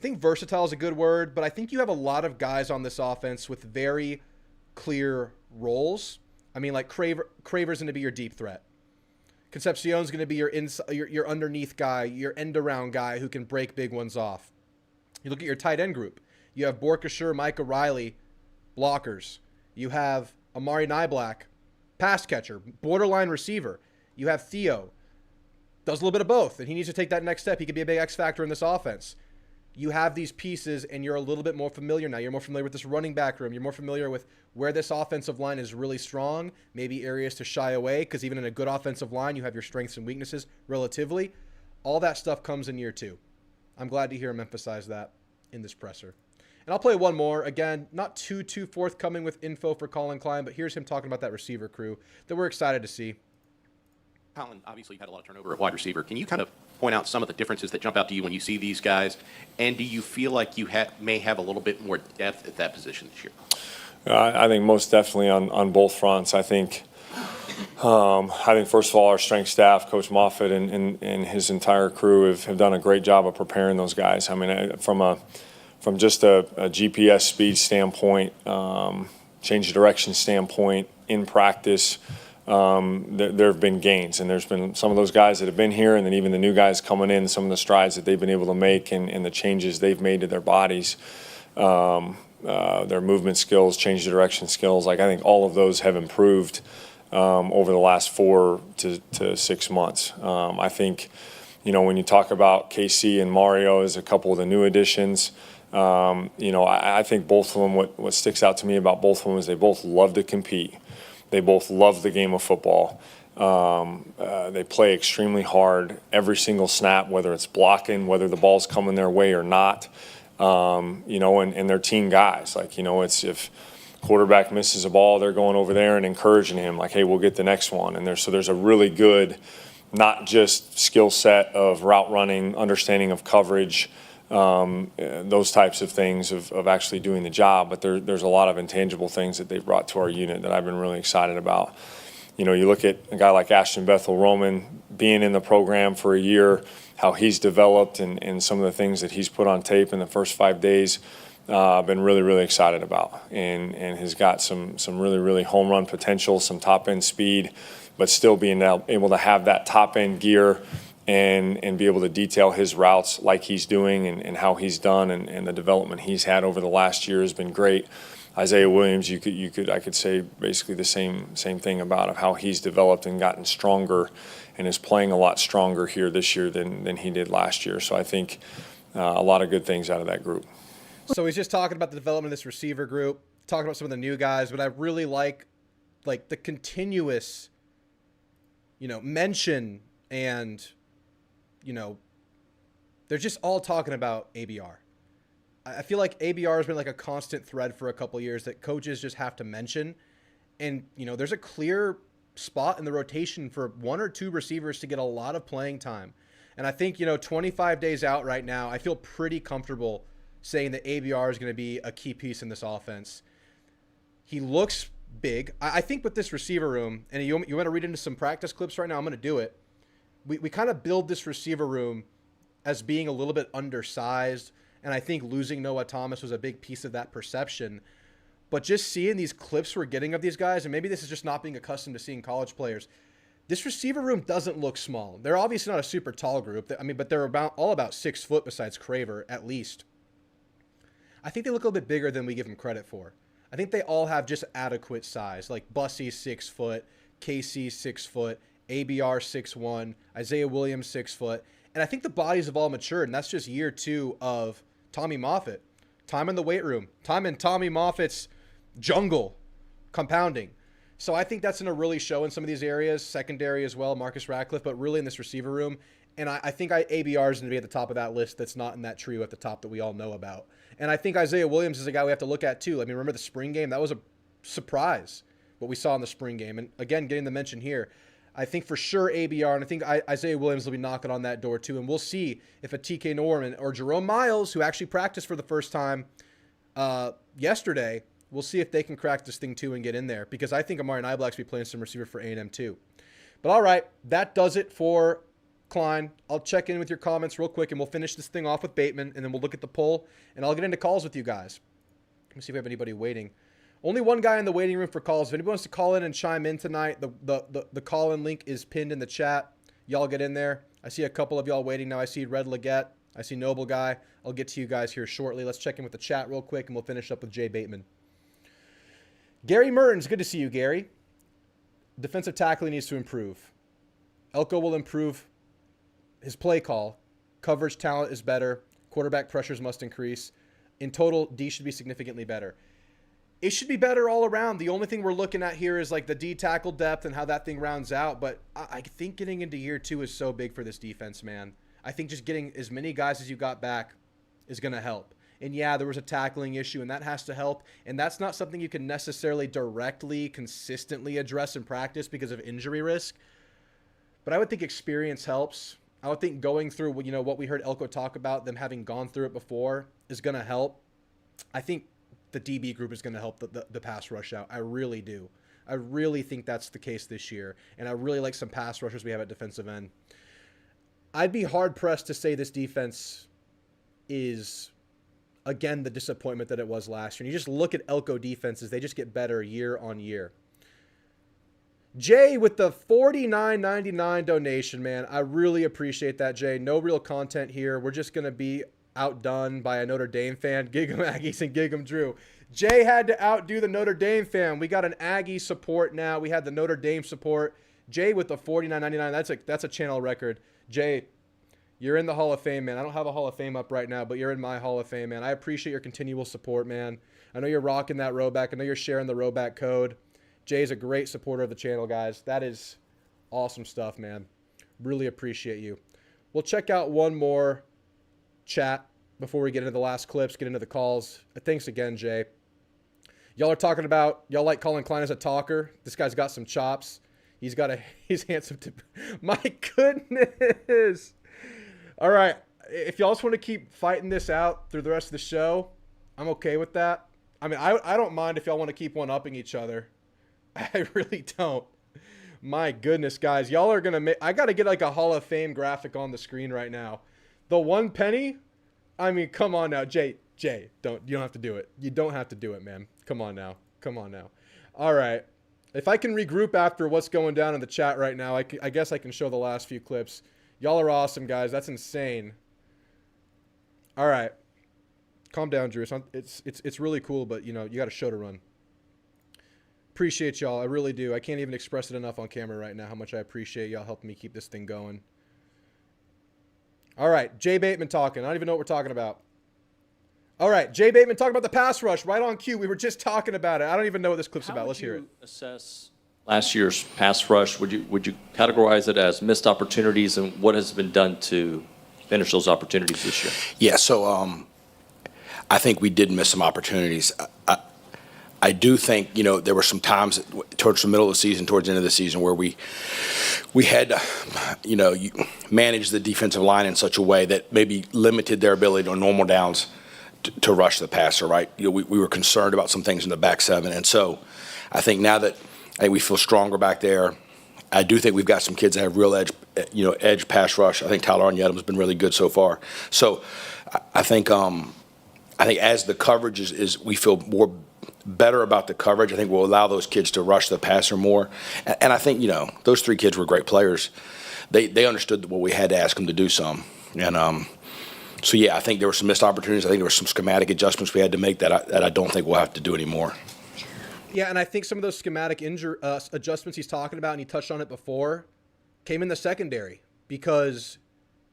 think versatile is a good word, but I think you have a lot of guys on this offense with very clear roles. I mean, like Craver's going to be your deep threat. Concepcion's going to be your underneath guy, your end around guy who can break big ones off. You look at your tight end group. You have Borkashire, Micah Riley, blockers. You have Amari Nyblack, pass catcher, borderline receiver. You have Theo, does a little bit of both, and he needs to take that next step. He could be a big X factor in this offense. You have these pieces, and you're a little bit more familiar now. You're more familiar with this running back room. You're more familiar with where this offensive line is really strong, maybe areas to shy away, because even in a good offensive line, you have your strengths and weaknesses relatively. All that stuff comes in year 2. I'm glad to hear him emphasize that in this presser. And I'll play one more. Again, not too forthcoming with info for Colin Klein, but here's him talking about that receiver crew that we're excited to see. Colin, obviously you've had a lot of turnover at wide receiver. Can you kind of point out some of the differences that jump out to you when you see these guys? And do you feel like you may have a little bit more depth at that position this year? I think most definitely on both fronts. I think first of all, our strength staff, Coach Moffitt and his entire crew have done a great job of preparing those guys. I mean, from just a GPS speed standpoint, change of direction standpoint, in practice, there have been gains, and there's been some of those guys that have been here, and then even the new guys coming in, some of the strides that they've been able to make and the changes they've made to their bodies, their movement skills, change of direction skills. Like, I think all of those have improved over the last 4 to 6 months. I think, when you talk about KC and Mario as a couple of the new additions, I think both of them, what sticks out to me about both of them is they both love to compete. They both love the game of football. They play extremely hard every single snap, whether it's blocking, whether the ball's coming their way or not. And they're team guys. Like, it's if quarterback misses a ball, they're going over there and encouraging him, like, hey, we'll get the next one. And there's a really good, not just skill set of route running, understanding of coverage, those types of things of actually doing the job, but there's a lot of intangible things that they've brought to our unit that I've been really excited about. You look at a guy like Ashton Bethel-Roman being in the program for a year, how he's developed and some of the things that he's put on tape in the first 5 days, I've been really, really excited about, and has got some really, really home run potential, some top end speed, but still being able to have that top end gear and be able to detail his routes like he's doing and how he's done and the development he's had over the last year has been great. Isaiah Williams, I could say basically the same thing about how he's developed and gotten stronger and is playing a lot stronger here this year than he did last year. So I think a lot of good things out of that group. So he's just talking about the development of this receiver group, talking about some of the new guys, but I really like the continuous, mention and, they're just all talking about ABR. I feel like ABR has been like a constant thread for a couple of years that coaches just have to mention. And, there's a clear spot in the rotation for 1 or 2 receivers to get a lot of playing time. And I think, 25 days out right now, I feel pretty comfortable saying that ABR is going to be a key piece in this offense. He looks big. I think with this receiver room, and you want to read into some practice clips right now, I'm going to do it. We kind of build this receiver room as being a little bit undersized, and I think losing Noah Thomas was a big piece of that perception. But just seeing these clips we're getting of these guys, and maybe this is just not being accustomed to seeing college players, this receiver room doesn't look small. They're obviously not a super tall group, but they're all about 6 foot besides Craver, at least. I think they look a little bit bigger than we give them credit for. I think they all have just adequate size, like Bussy 6 foot, KC 6 foot, ABR 6'1", Isaiah Williams 6 foot. And I think the bodies have all matured, and that's just year 2 of Tommy Moffitt. Time in the weight room. Time in Tommy Moffitt's jungle compounding. So I think that's going to really show in some of these areas, secondary as well, Marcus Ratcliffe, but really in this receiver room. And I think ABR is going to be at the top of that list that's not in that trio at the top that we all know about. And I think Isaiah Williams is a guy we have to look at too. I mean, remember the spring game? That was a surprise, what we saw in the spring game. And again, getting the mention here. I think for sure ABR, and I think Isaiah Williams will be knocking on that door too. And we'll see if a TK Norman or Jerome Miles, who actually practiced for the first time yesterday, we'll see if they can crack this thing too and get in there. Because I think Amari Nyblack's be playing some receiver for A&M too. But all right, that does it for Klein. I'll check in with your comments real quick, and we'll finish this thing off with Bateman, and then we'll look at the poll, and I'll get into calls with you guys. Let me see if we have anybody waiting. Only one guy in the waiting room for calls. If anybody wants to call in and chime in tonight, the call-in link is pinned in the chat. Y'all get in there. I see a couple of y'all waiting now. I see Red Leggett. I see Noble Guy. I'll get to you guys here shortly. Let's check in with the chat real quick, and we'll finish up with Jay Bateman. Gary Mertens, good to see you, Gary. Defensive tackling needs to improve. Elko will improve his play call. Coverage talent is better. Quarterback pressures must increase. In total, D should be significantly better. It should be better all around. The only thing we're looking at here is like the D tackle depth and how that thing rounds out. But I think getting into year 2 is so big for this defense, man. I think just getting as many guys as you got back is going to help. And yeah, there was a tackling issue, and that has to help. And that's not something you can necessarily directly, consistently address in practice because of injury risk. But I would think experience helps. I would think going through, what we heard Elko talk about, them having gone through it before, is going to help. I think the DB group is going to help the pass rush out. I really do. I really think that's the case this year. And I really like some pass rushers we have at defensive end. I'd be hard-pressed to say this defense is, again, the disappointment that it was last year. And you just look at Elko defenses, they just get better year on year. Jay with the $49.99 donation, man. I really appreciate that, Jay. No real content here. We're just going to be outdone by a Notre Dame fan. Gig 'em Aggies and gig 'em Drew. Jay had to outdo the Notre Dame fan. We got an Aggie support now. We had the Notre Dame support. Jay with the $49.99. That's a channel record. Jay, you're in the Hall of Fame, man. I don't have a Hall of Fame up right now, but you're in my Hall of Fame, man. I appreciate your continual support, man. I know you're rocking that RHOBACK. I know you're sharing the RHOBACK code. Jay's a great supporter of the channel, guys. That is awesome stuff, man. Really appreciate you. We'll check out one more chat before we get into the last clips, get into the calls. Thanks again, Jay. Y'all are talking about, y'all like Colin Klein as a talker. This guy's got some chops. He's handsome too. My goodness. All right. If y'all just want to keep fighting this out through the rest of the show, I'm okay with that. I mean, I don't mind if y'all want to keep one-upping each other. I really don't. My goodness, guys. Y'all are going to make... I got to get like a Hall of Fame graphic on the screen right now. The one penny? I mean, come on now. Jay, you don't have to do it. You don't have to do it, man. Come on now. All right. If I can regroup after what's going down in the chat right now, I guess I can show the last few clips. Y'all are awesome, guys. That's insane. All right. Calm down, Drew. It's really cool, but, you got a show to run. Appreciate y'all. I really do. I can't even express it enough on camera right now how much I appreciate y'all helping me keep this thing going. All right. Jay Bateman talking. I don't even know what we're talking about. All right. Jay Bateman talking about the pass rush right on cue. We were just talking about it. I don't even know what this clip's about. Let's hear it. Assess last year's pass rush. Would you categorize it as missed opportunities, and what has been done to finish those opportunities this year? Yeah, so I think we did miss some opportunities. I do think, there were some times towards the middle of the season, towards the end of the season, where we had to, manage the defensive line in such a way that maybe limited their ability on normal downs to rush the passer, right? We were concerned about some things in the back seven. And so I think now that we feel stronger back there, I do think we've got some kids that have real edge pass rush. I think Tyler Onyedum's been really good so far. So I think as the coverage is we feel more better about the coverage. I think we'll allow those kids to rush the passer more. And I think, those three kids were great players. They understood what we had to ask them to do some. And so, yeah, I think there were some missed opportunities. I think there were some schematic adjustments we had to make that I don't think we'll have to do anymore. Yeah, and I think some of those schematic adjustments he's talking about, and he touched on it before, came in the secondary because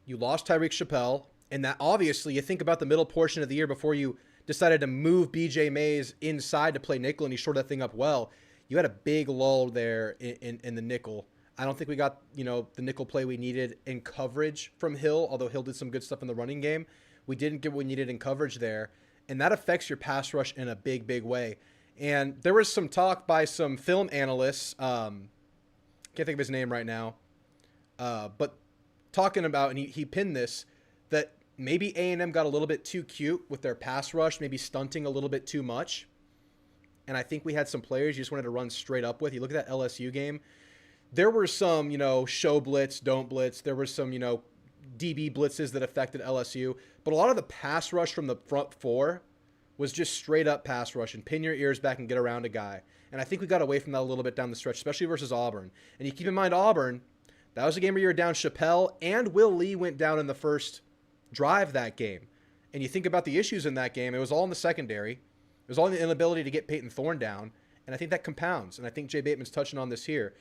you lost Tyreek Chappelle, and that obviously you think about the middle portion of the year before you decided to move BJ Mays inside to play nickel, and he shored that thing up well. You had a big lull there in the nickel. I don't think we got, the nickel play we needed in coverage from Hill, although Hill did some good stuff in the running game. We didn't get what we needed in coverage there, and that affects your pass rush in a big, big way. And there was some talk by some film analysts, can't think of his name right now, but talking about, and he pinned this, that maybe A&M got a little bit too cute with their pass rush, maybe stunting a little bit too much. And I think we had some players you just wanted to run straight up with. You look at that LSU game, there were some, show blitz, don't blitz. There were some, DB blitzes that affected LSU. But a lot of the pass rush from the front four was just straight up pass rush and pin your ears back and get around a guy. And I think we got away from that a little bit down the stretch, especially versus Auburn. And you keep in mind Auburn, that was a game where you were down Chappelle and Will Lee went down in the first drive that game. And you think about the issues in that game, it was all in the secondary. It was all in the inability to get Peyton Thorne down. And I think that compounds. And I think Jay Bateman's touching on this here.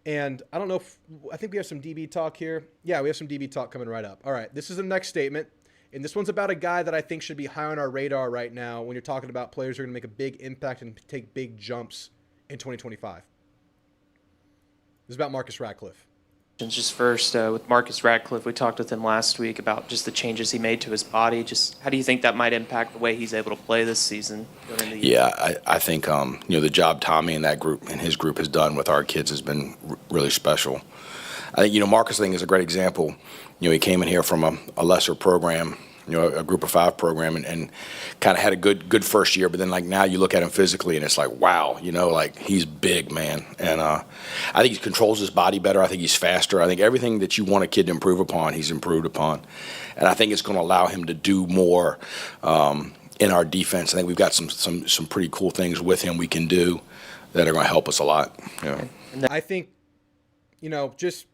And I don't know if, I think we have some DB talk here. Yeah, we have some DB talk coming right up. All right, this is the next statement. And this one's about a guy that I think should be high on our radar right now when you're talking about players who are going to make a big impact and take big jumps in 2025. This is about Marcus Radcliffe. Just first, with Marcus Radcliffe, we talked with him last week about just the changes he made to his body. Just how do you think that might impact the way he's able to play this season? Yeah, I think the job Tommy and that group and his group has done with our kids has been really special. I think Marcus, I think, is a great example. He came in here from a lesser program, a group of 5 program, and kind of had a good first year. But then now you look at him physically and it's like, wow, he's big, man. And I think he controls his body better. I think he's faster. I think everything that you want a kid to improve upon, he's improved upon. And I think it's going to allow him to do more in our defense. I think we've got some pretty cool things with him we can do that are going to help us a lot. Yeah. I think, just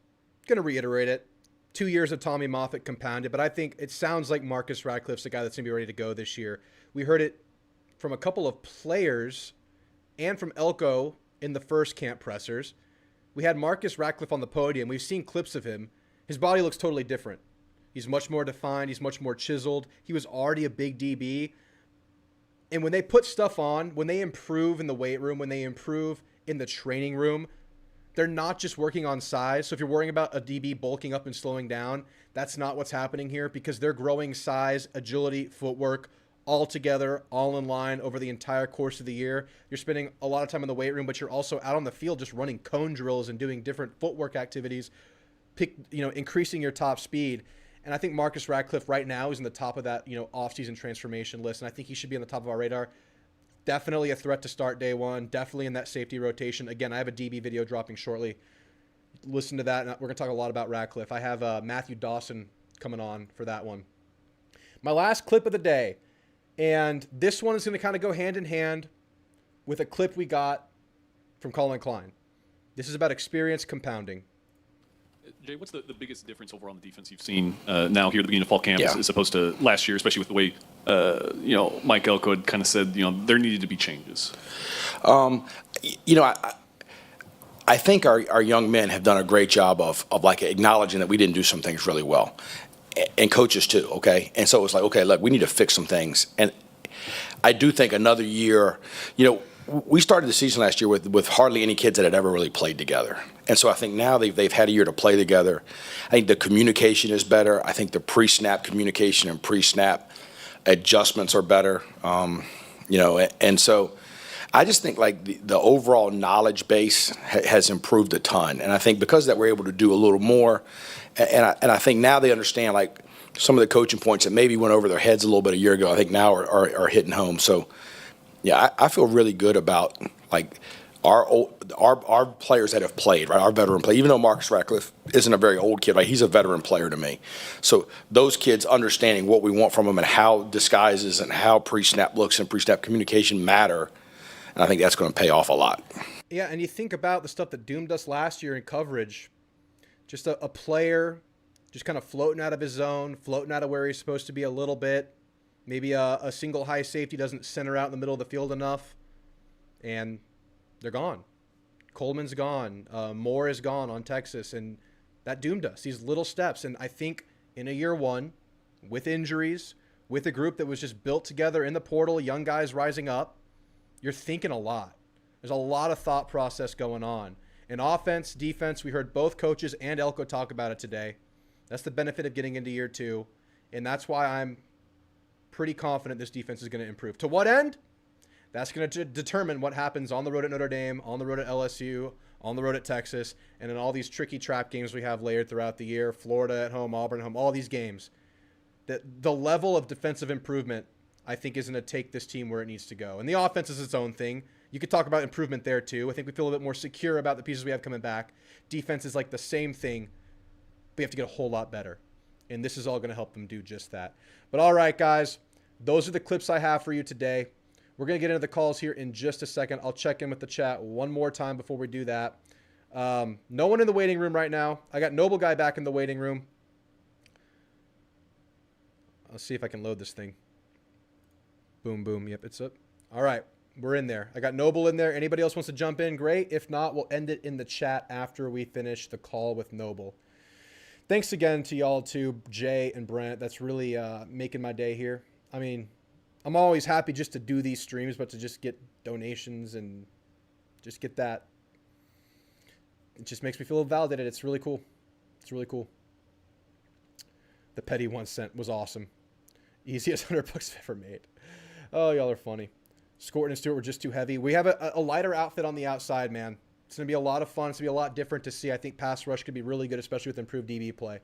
going to reiterate it. 2 years of Tommy Moffitt compounded, but I think it sounds like Marcus Radcliffe's a guy that's going to be ready to go this year. We heard it from a couple of players and from Elko in the first camp pressers. We had Marcus Radcliffe on the podium. We've seen clips of him. His body looks totally different. He's much more defined. He's much more chiseled. He was already a big DB. And when they put stuff on, when they improve in the weight room, when they improve in the training room, they're not just working on size. So if you're worrying about a DB bulking up and slowing down, that's not what's happening here because they're growing size, agility, footwork, all together, all in line over the entire course of the year. You're spending a lot of time in the weight room, but you're also out on the field just running cone drills and doing different footwork activities, increasing your top speed. And I think Marcus Radcliffe right now is in the top of that, offseason transformation list. And I think he should be on the top of our radar. Definitely a threat to start day one. Definitely in that safety rotation. Again, I have a DB video dropping shortly. Listen to that. And we're going to talk a lot about Radcliffe. I have Matthew Dawson coming on for that one. My last clip of the day. And this one is going to kind of go hand in hand with a clip we got from Colin Klein. This is about experience compounding. Jay, what's the biggest difference overall on the defense you've seen now here at the beginning of fall camp as opposed to last year, especially with the way, Mike Elko had kind of said, there needed to be changes? I think our young men have done a great job of acknowledging that we didn't do some things really well. And coaches too, okay? And so it's like, okay, look, we need to fix some things. And I do think another year, we started the season last year with hardly any kids that had ever really played together. And so I think now they've had a year to play together. I think the communication is better. I think the pre-snap communication and pre-snap adjustments are better. And so I just think the overall knowledge base has improved a ton. And I think because of that we're able to do a little more. And I think now they understand some of the coaching points that maybe went over their heads a little bit a year ago, I think now are hitting home. So yeah, I feel really good about our players that have played, right? Our veteran play. Even though Marcus Radcliffe isn't a very old kid, right? He's a veteran player to me. So those kids understanding what we want from them and how disguises and how pre-snap looks and pre-snap communication matter, and I think that's going to pay off a lot. Yeah, and you think about the stuff that doomed us last year in coverage. Just a player just kind of floating out of his zone, floating out of where he's supposed to be a little bit. Maybe a single high safety doesn't center out in the middle of the field enough, and they're gone. Coleman's gone. Moore is gone on Texas, and that doomed us. These little steps, and I think in a year one, with injuries, with a group that was just built together in the portal, young guys rising up, you're thinking a lot. There's a lot of thought process going on. In offense, defense, we heard both coaches and Elko talk about it today. That's the benefit of getting into year two, and that's why I'm pretty confident this defense is going to improve. To what end? That's going to determine what happens on the road at Notre Dame, on the road at LSU, on the road at Texas, and in all these tricky trap games we have layered throughout the year, Florida at home, Auburn at home, all these games. The level of defensive improvement, I think, is going to take this team where it needs to go. And the offense is its own thing. You could talk about improvement there, too. I think we feel a bit more secure about the pieces we have coming back. Defense is like the same thing, but you have to get a whole lot better. And this is all going to help them do just that. But all right, guys, those are the clips I have for you today. We're going to get into the calls here in just a second. I'll check in with the chat one more time before we do that. No one in the waiting room right now. I got Noble Guy back in the waiting room. Let's see if I can load this thing. Boom, boom. Yep, it's up. All right, we're in there. I got Noble in there. Anybody else wants to jump in? Great. If not, we'll end it in the chat after we finish the call with Noble. Thanks again to y'all too, Jay and Brent. That's really making my day here. I mean, I'm always happy just to do these streams, but to just get donations and just get that, it just makes me feel validated. It's really cool. It's really cool. The petty 1 cent was awesome. Easiest $100 I've ever made. Oh, y'all are funny. Scorton and Stewart were just too heavy. We have a lighter outfit on the outside, man. It's going to be a lot of fun. It's going to be a lot different to see. I think pass rush could be really good, especially with improved DB play.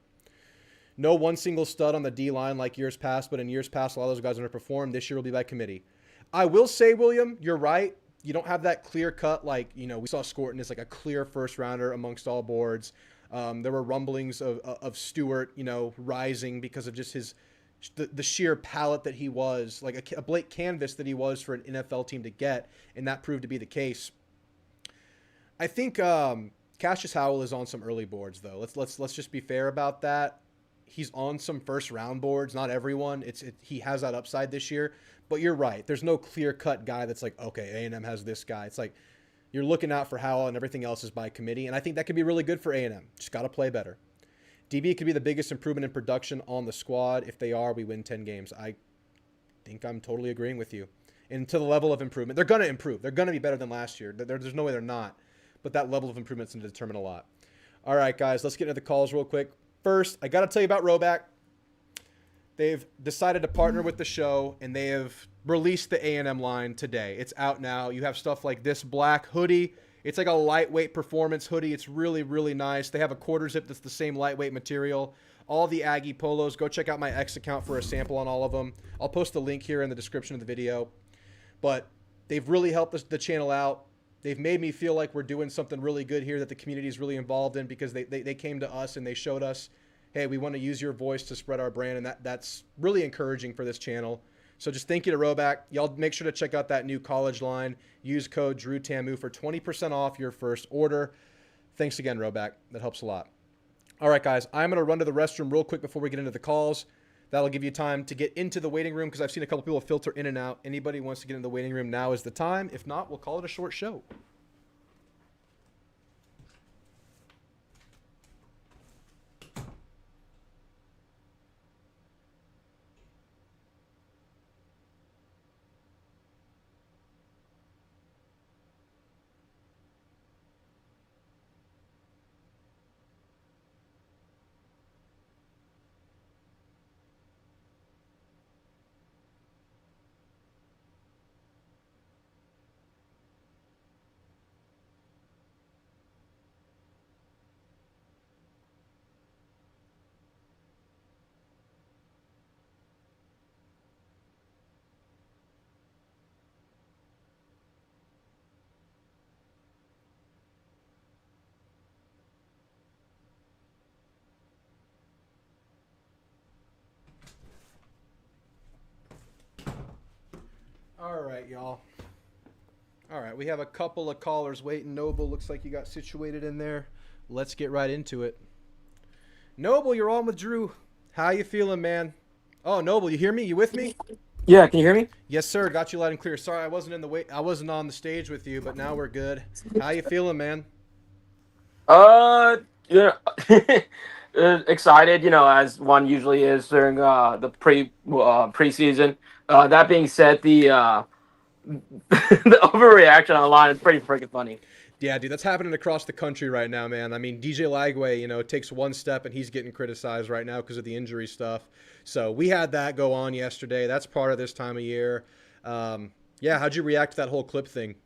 No one single stud on the D-line like years past, but in years past, a lot of those guys underperformed. This year will be by committee. I will say, William, you're right. You don't have that clear cut like, we saw Scorton as like a clear first rounder amongst all boards. There were rumblings of Stewart, rising because of just the sheer palette that he was, like a blank canvas that he was for an NFL team to get, and that proved to be the case. I think Cassius Howell is on some early boards, though. Let's just be fair about that. He's on some first round boards, not everyone. He has that upside this year, but you're right. There's no clear cut guy that's like, okay, A&M has this guy. It's like you're looking out for Howell and everything else is by committee, and I think that could be really good for A&M. Just got to play better. DB could be the biggest improvement in production on the squad. If they are, we win 10 games. I think I'm totally agreeing with you. And to the level of improvement, they're going to improve. They're going to be better than last year. There's no way they're not, but that level of improvement is going to determine a lot. All right, guys, let's get into the calls real quick. First, I got to tell you about RHOBACK. They've decided to partner with the show, and they have released the A&M line today. It's out now. You have stuff like this black hoodie. It's like a lightweight performance hoodie. It's really, really nice. They have a quarter zip that's the same lightweight material. All the Aggie polos. Go check out my X account for a sample on all of them. I'll post the link here in the description of the video. But they've really helped the channel out. They've made me feel like we're doing something really good here that the community is really involved in, because they came to us and they showed us, hey, we want to use your voice to spread our brand, and that's really encouraging for this channel. So just thank you to RHOBACK. Y'all make sure to check out that new college line. Use code Drewtamu for 20% off your first order. Thanks again, RHOBACK. That helps a lot. All right, guys, I'm going to run to the restroom real quick before we get into the calls. That'll give you time to get into the waiting room, because I've seen a couple people filter in and out. Anybody who wants to get in the waiting room, now is the time. If not, we'll call it a short show. All right, y'all. All right, we have a couple of callers waiting. Noble, looks like you got situated in there. Let's get right into it. Noble, you're on with Drew. How you feeling, man? Oh, Noble, you hear me? You with me? Yeah, can you hear me? Yes, sir. Got you loud and clear. Sorry, I wasn't on the stage with you, but now we're good. How you feeling, man? Yeah, excited, as one usually is during the preseason. That being said, the overreaction online is pretty freaking funny. Yeah, dude, that's happening across the country right now, man. I mean, DJ Lagway, takes one step and he's getting criticized right now because of the injury stuff. So we had that go on yesterday. That's part of this time of year. Yeah, how'd you react to that whole clip thing?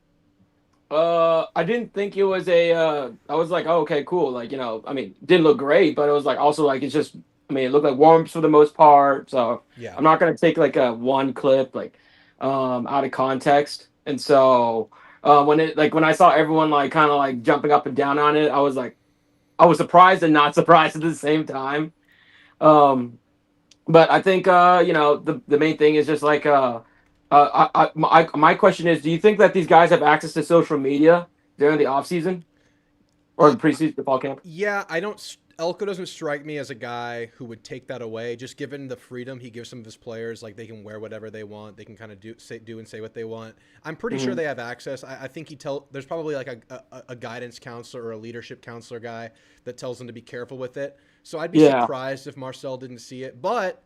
I didn't think it was I was like, oh, okay, cool. Like, I mean, didn't look great, but it was like also like, it's just, I mean, it looked like warm-ups for the most part. So yeah, I'm not going to take like a one clip, like, out of context. And so, when I saw everyone like kind of like jumping up and down on it, I was surprised and not surprised at the same time. But I think the main thing is just like my question is, do you think that these guys have access to social media during the off season or Uh, the preseason, the fall camp? yeah, I don't. Elko doesn't strike me as a guy who would take that away. Just given the freedom he gives some of his players, like they can wear whatever they want, they can kind of do and say what they want. I'm pretty sure Mhm. they have access. I think there's probably like a guidance counselor or a leadership counselor guy that tells them to be careful with it. So I'd be Yeah. surprised if Marcel didn't see it, but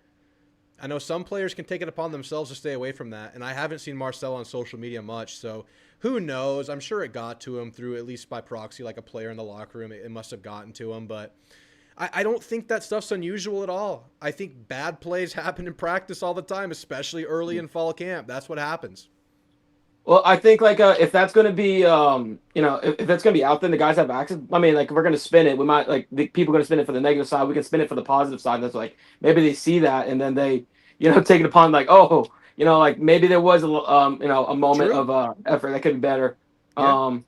I know some players can take it upon themselves to stay away from that, and I haven't seen Marcel on social media much, so who knows? I'm sure it got to him through, at least by proxy, like a player in the locker room. It must have gotten to him, but I don't think that stuff's unusual at all. I think bad plays happen in practice all the time, especially early in fall camp. That's what happens. Well, I think like if that's going to be if that's going to be out there, the guys have access. I mean, like if we're going to spin it, we might like the people going to spin it for the negative side. We can spin it for the positive side. That's like maybe they see that and then they take it upon like like maybe there was a moment True. of effort that could be better. Yeah. Um,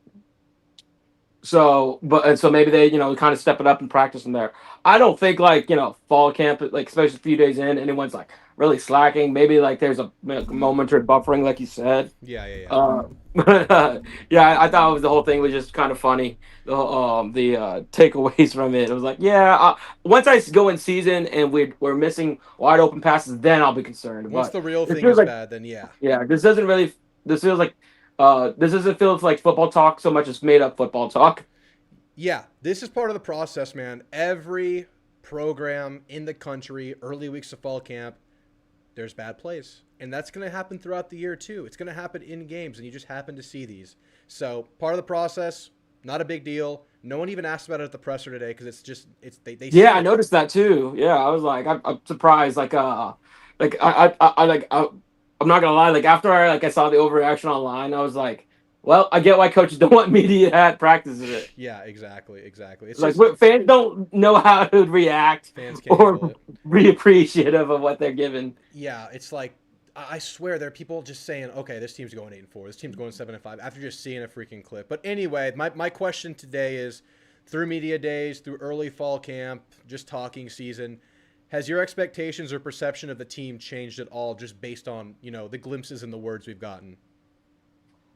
so maybe they kind of step it up and practice from there. I don't think like fall camp like especially a few days in anyone's like really slacking. Maybe like there's a momentary buffering like you said. Yeah, yeah, yeah. Uh, yeah, I thought it was the whole thing was just kind of funny. The takeaways from it. It was like, yeah, once I go in season and we're missing wide open passes, then I'll be concerned. Once But the real it thing feels is like bad, then yeah. yeah, this feels like this doesn't feel like football talk so much as made up football talk. Yeah, this is part of the process, man. Every program in the country, early weeks of fall camp, there's bad plays. And that's going to happen throughout the year, too. It's going to happen in games, and you just happen to see these. So, part of the process, not a big deal. No one even asked about it at the presser today because they see Yeah, I it. noticed that too. Yeah, I was like, I'm surprised. I'm not gonna lie. Like after I saw the overreaction online, I was like, well, I get why coaches don't want media at practices. It Yeah, exactly, exactly. It's like just fans don't know how to react fans can't handle or it. be appreciative of what they're given. Yeah, it's like I swear there are people just saying, okay, this team's going 8-4, this team's going 7-5 after just seeing a freaking clip. But anyway, my question today is through media days, through early fall camp, just talking season, has your expectations or perception of the team changed at all just based on, the glimpses and the words we've gotten?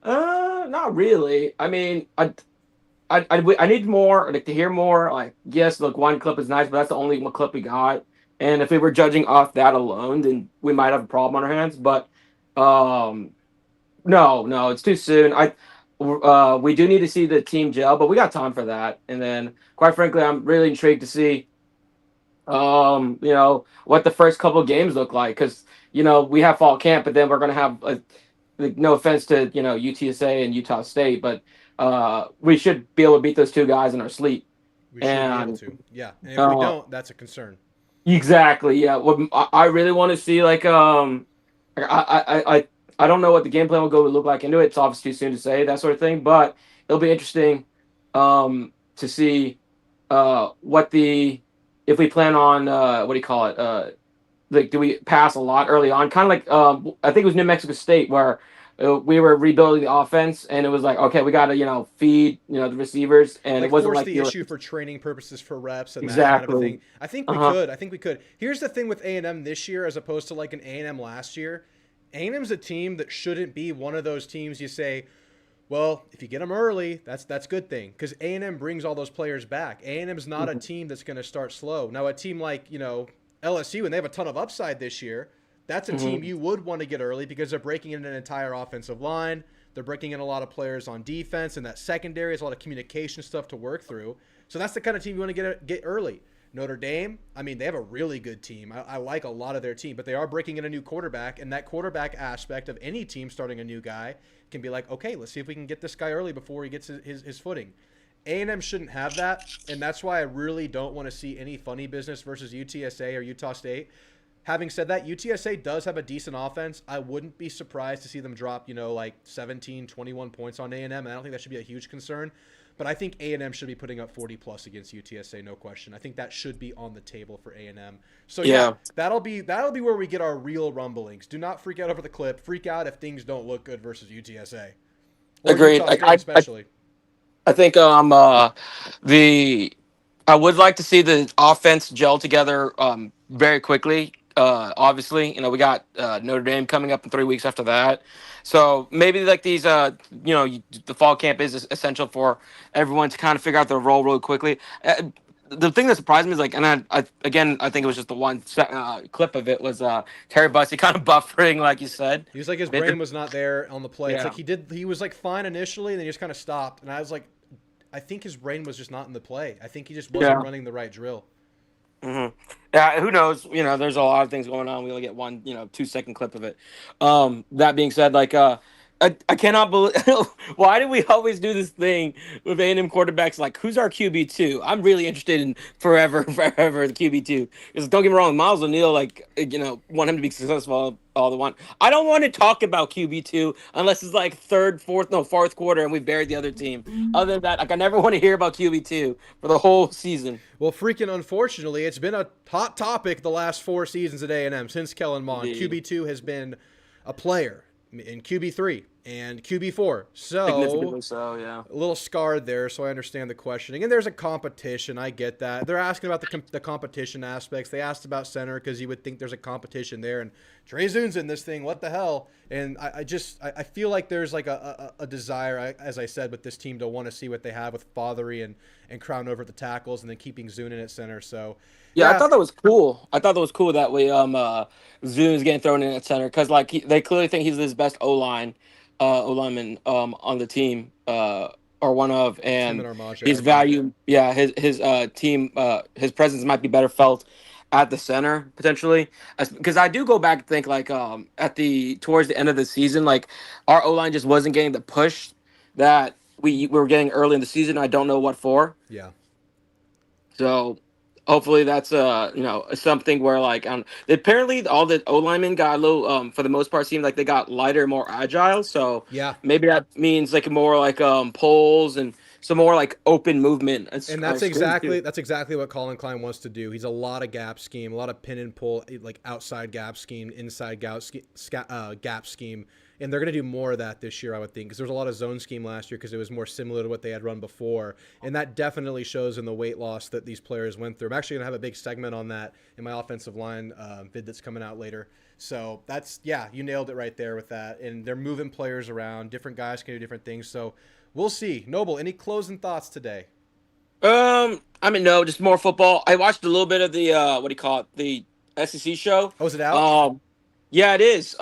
Not really. I mean, I need more, like to hear more. Like, yes, look, one clip is nice, but that's the only one clip we got. And if we were judging off that alone, then we might have a problem on our hands. But um, no, it's too soon. We do need to see the team gel, but we got time for that. And then, quite frankly, I'm really intrigued to see what the first couple of games look like because we have fall camp, but then we're gonna have like, no offense to UTSA and Utah State, but we should be able to beat those two guys in our sleep. We should be able And to. Yeah. And if we don't, that's a concern. exactly, yeah. What I really want to see, like, I don't know what the game plan will look like into it. It's obviously too soon to say that sort of thing, but it'll be interesting to see what the if we plan on what do you call it like do we pass a lot early on, kind of like I think it was New Mexico State where we were rebuilding the offense and it was like, okay, we got to feed the receivers, and Like it wasn't force like the you were issue for training purposes for reps and that kind of a exactly thing. I think we uh-huh could. I think we could. Here's the thing with A&M this year as opposed to like an A&M last year. A&M's a team that shouldn't be one of those teams you say, well, if you get them early, that's a good thing because A&M brings all those players back. A&M's not a team that's going to start slow. Now, a team like, LSU, and they have a ton of upside this year, that's a team you would want to get early because they're breaking in an entire offensive line. They're breaking in a lot of players on defense, and that secondary is a lot of communication stuff to work through. So that's the kind of team you want to get early. Notre Dame, I mean, they have a really good team. I like a lot of their team, but they are breaking in a new quarterback, and that quarterback aspect of any team starting a new guy can be like, okay, let's see if we can get this guy early before he gets his footing. A&M shouldn't have that, and that's why I really don't want to see any funny business versus UTSA or Utah State. Having said that, UTSA does have a decent offense. I wouldn't be surprised to see them drop, like 17, 21 points on A&M, and I don't think that should be a huge concern. But I think A&M should be putting up 40-plus against UTSA, no question. I think that should be on the table for A&M. So, yeah, that'll be where we get our real rumblings. Do not freak out over the clip. Freak out if things don't look good versus UTSA. Or agreed. Utah State especially. I think the I would like to see the offense gel together very quickly. Obviously, we got Notre Dame coming up in 3 weeks after that. So maybe like these, the fall camp is essential for everyone to kind of figure out their role really quickly. The thing that surprised me is like, and I think it was just the one clip of it was Terry Bussey kind of buffering, like you said. He was like his brain was not there on the play. It's Yeah. like he was like fine initially, and then he just kind of stopped. And I was like, I think his brain was just not in the play. I think he just wasn't running the right drill. Mm-hmm. Yeah, who knows? There's a lot of things going on. We only get one, 2-second clip of it. That being said, like, I cannot believe why do we always do this thing with A&M quarterbacks? Like, who's our QB2? I'm really interested in forever the QB2. Because don't get me wrong, Miles O'Neal, like, want him to be successful all the want. I don't want to talk about QB2 unless it's like fourth quarter and we buried the other team. Other than that, like, I never want to hear about QB2 for the whole season. Well, freaking unfortunately, it's been a hot topic the last 4 seasons at A&M since Kellen Mond. QB2 has been a player in QB3 and QB4. Significantly so, yeah. A little scarred there, so I understand the questioning. And there's a competition. I get that. They're asking about the competition aspects. They asked about center because you would think there's a competition there. And Trey Zune's in this thing. What the hell? And I feel like there's like a desire, as I said, with this team to want to see what they have with Fothery and Crown over at the tackles and then keeping Zune in at center. So yeah, I thought that was cool. That way Zune's getting thrown in at center because like they clearly think he's his best O-lineman on the team or one of, and his value. Yeah, his team his presence might be better felt at the center potentially, because I do go back and think like towards the end of the season, like our O-line just wasn't getting the push that we were getting early in the season. I don't know what for. Yeah. So hopefully that's something where like apparently all the O linemen got a little for the most part seemed like they got lighter, more agile. So yeah, maybe that means like more like poles and some more like open movement. And that's exactly what Colin Klein wants to do. He's a lot of gap scheme, a lot of pin and pull, like outside gap scheme, inside gap scheme. And they're going to do more of that this year, I would think, because there was a lot of zone scheme last year because it was more similar to what they had run before. And that definitely shows in the weight loss that these players went through. I'm actually going to have a big segment on that in my offensive line vid that's coming out later. So you nailed it right there with that. And they're moving players around. Different guys can do different things. So we'll see. Noble, any closing thoughts today? No, just more football. I watched a little bit of the, the SEC show. Oh, is it out? Yeah, it is.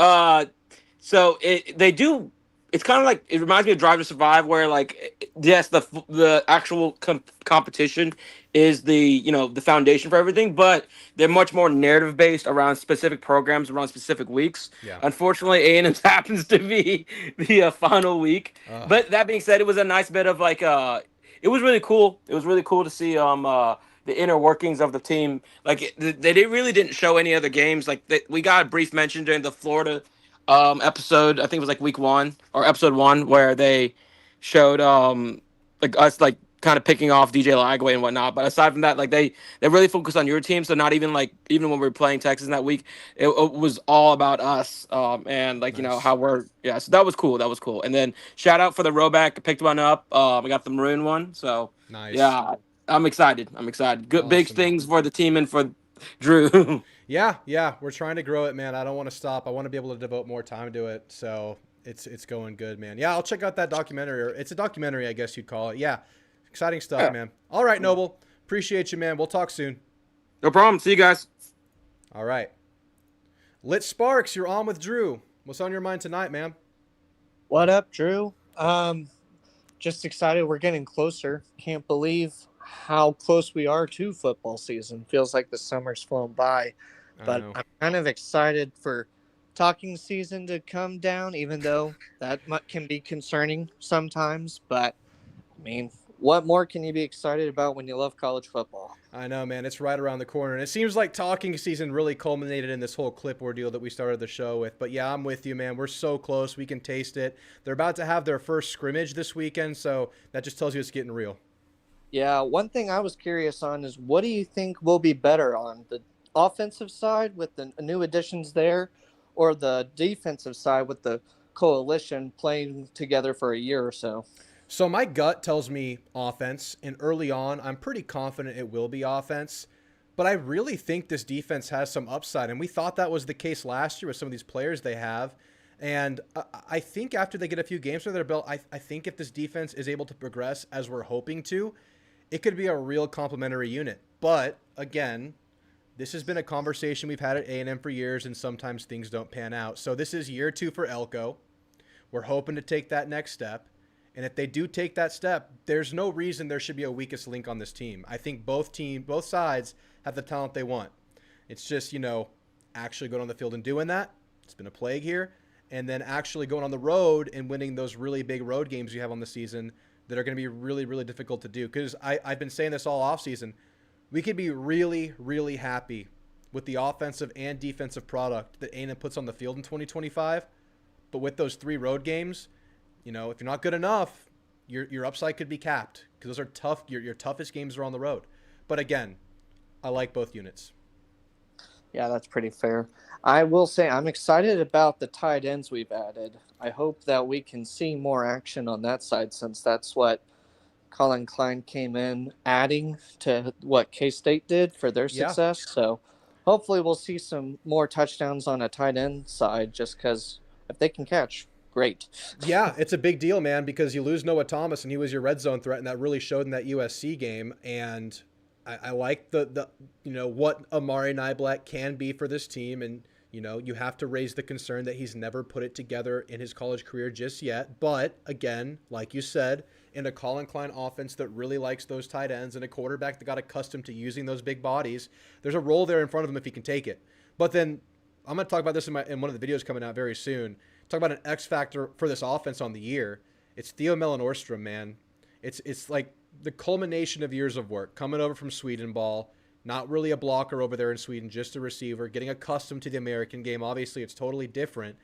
So it's kind of like, it reminds me of Drive to Survive, where like, yes, the actual competition is the foundation for everything, but they're much more narrative based around specific programs, around specific weeks. Yeah. Unfortunately, A&M happens to be the final week. But that being said, it was a nice bit of like, it was really cool. It was really cool to see the inner workings of the team. Like they really didn't show any other games. Like we got a brief mention during the Florida episode. I think it was like week 1 or episode 1 where they showed like us like kind of picking off DJ Lagway and whatnot. But aside from that, like they really focused on your team. So not even like even when we were playing Texas that week, it was all about us and like nice. How we're So that was cool. And then shout out for the RHOBACK. Picked one up. I got the maroon one. So nice. Yeah, I'm excited. Good awesome. Big things for the team and for Drew. Yeah, we're trying to grow it, man. I don't want to stop. I want to be able to devote more time to it. So it's going good, man. Yeah, I'll check out that documentary. Or it's a documentary, I guess you'd call it. Yeah, exciting stuff, man. All right, Noble. Appreciate you, man. We'll talk soon. No problem. See you guys. All right. Lit Sparks, you're on with Drew. What's on your mind tonight, man? What up, Drew? Just excited. We're getting closer. Can't believe how close we are to football season. Feels like the summer's flown by. But I'm kind of excited for talking season to come down, even though that can be concerning sometimes. But, I mean, what more can you be excited about when you love college football? I know, man. It's right around the corner. And it seems like talking season really culminated in this whole clip ordeal that we started the show with. But, yeah, I'm with you, man. We're so close. We can taste it. They're about to have their first scrimmage this weekend, so that just tells you it's getting real. Yeah, one thing I was curious on is what do you think will be better on the offensive side with the new additions there, or the defensive side with the coalition playing together for a year or so? So my gut tells me offense, and early on, I'm pretty confident it will be offense. But I really think this defense has some upside, and we thought that was the case last year with some of these players they have. And I think after they get a few games under their belt, I think if this defense is able to progress as we're hoping to, it could be a real complementary unit. But again, this has been a conversation we've had at A&M for years, and sometimes things don't pan out. So this is year 2 for Elko. We're hoping to take that next step. And if they do take that step, there's no reason there should be a weakest link on this team. I think both sides have the talent they want. It's just, actually going on the field and doing that. It's been a plague here. And then actually going on the road and winning those really big road games you have on the season that are going to be really, really difficult to do. Because I've been saying this all offseason. We could be really, really happy with the offensive and defensive product that A&M puts on the field in 2025. But with those 3 road games, if you're not good enough, your upside could be capped because those are tough. Your toughest games are on the road. But again, I like both units. Yeah, that's pretty fair. I will say I'm excited about the tight ends we've added. I hope that we can see more action on that side since that's what Colin Klein came in adding to what K-State did for their success. So hopefully we'll see some more touchdowns on a tight end side just because if they can catch, great. Yeah, it's a big deal, man, because you lose Noah Thomas and he was your red zone threat, and that really showed in that USC game. And I like the what Amari Niblack can be for this team, and you have to raise the concern that he's never put it together in his college career just yet. But again, like you said, in a Colin Klein offense that really likes those tight ends and a quarterback that got accustomed to using those big bodies, there's a role there in front of him if he can take it. But then I'm going to talk about this in one of the videos coming out very soon. Talk about an X factor for this offense on the year. It's Theo Mellon-Orstrom, man. It's like the culmination of years of work, coming over from Sweden ball, not really a blocker over there in Sweden, just a receiver, getting accustomed to the American game. Obviously, it's totally different.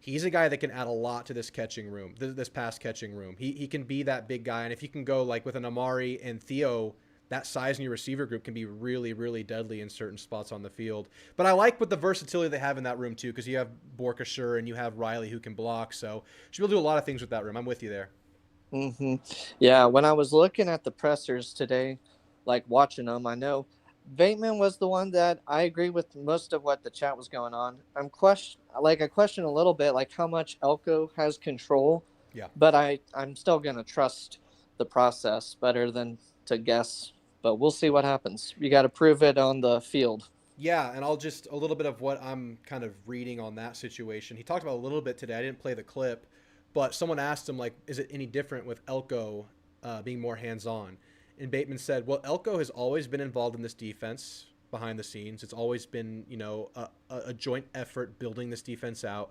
He's a guy that can add a lot to this catching room, this pass catching room. He can be that big guy, and if you can go like with an Amari and Theo, that size in your receiver group can be really, really deadly in certain spots on the field. But I like with the versatility they have in that room too, because you have Borkashire and you have Riley who can block. So should be able to do a lot of things with that room. I'm with you there. Mm-hmm. Yeah, when I was looking at the pressers today, like watching them, I know Bateman was the one that I agree with most of what the chat was going on. I question a little bit like how much Elko has control. Yeah. But I'm still gonna trust the process better than to guess. But we'll see what happens. You got to prove it on the field. Yeah, and I'll just a little bit of what I'm kind of reading on that situation. He talked about a little bit today. I didn't play the clip, but someone asked him, like, is it any different with Elko being more hands-on? And Bateman said, well, Elko has always been involved in this defense behind the scenes. It's always been, a joint effort building this defense out.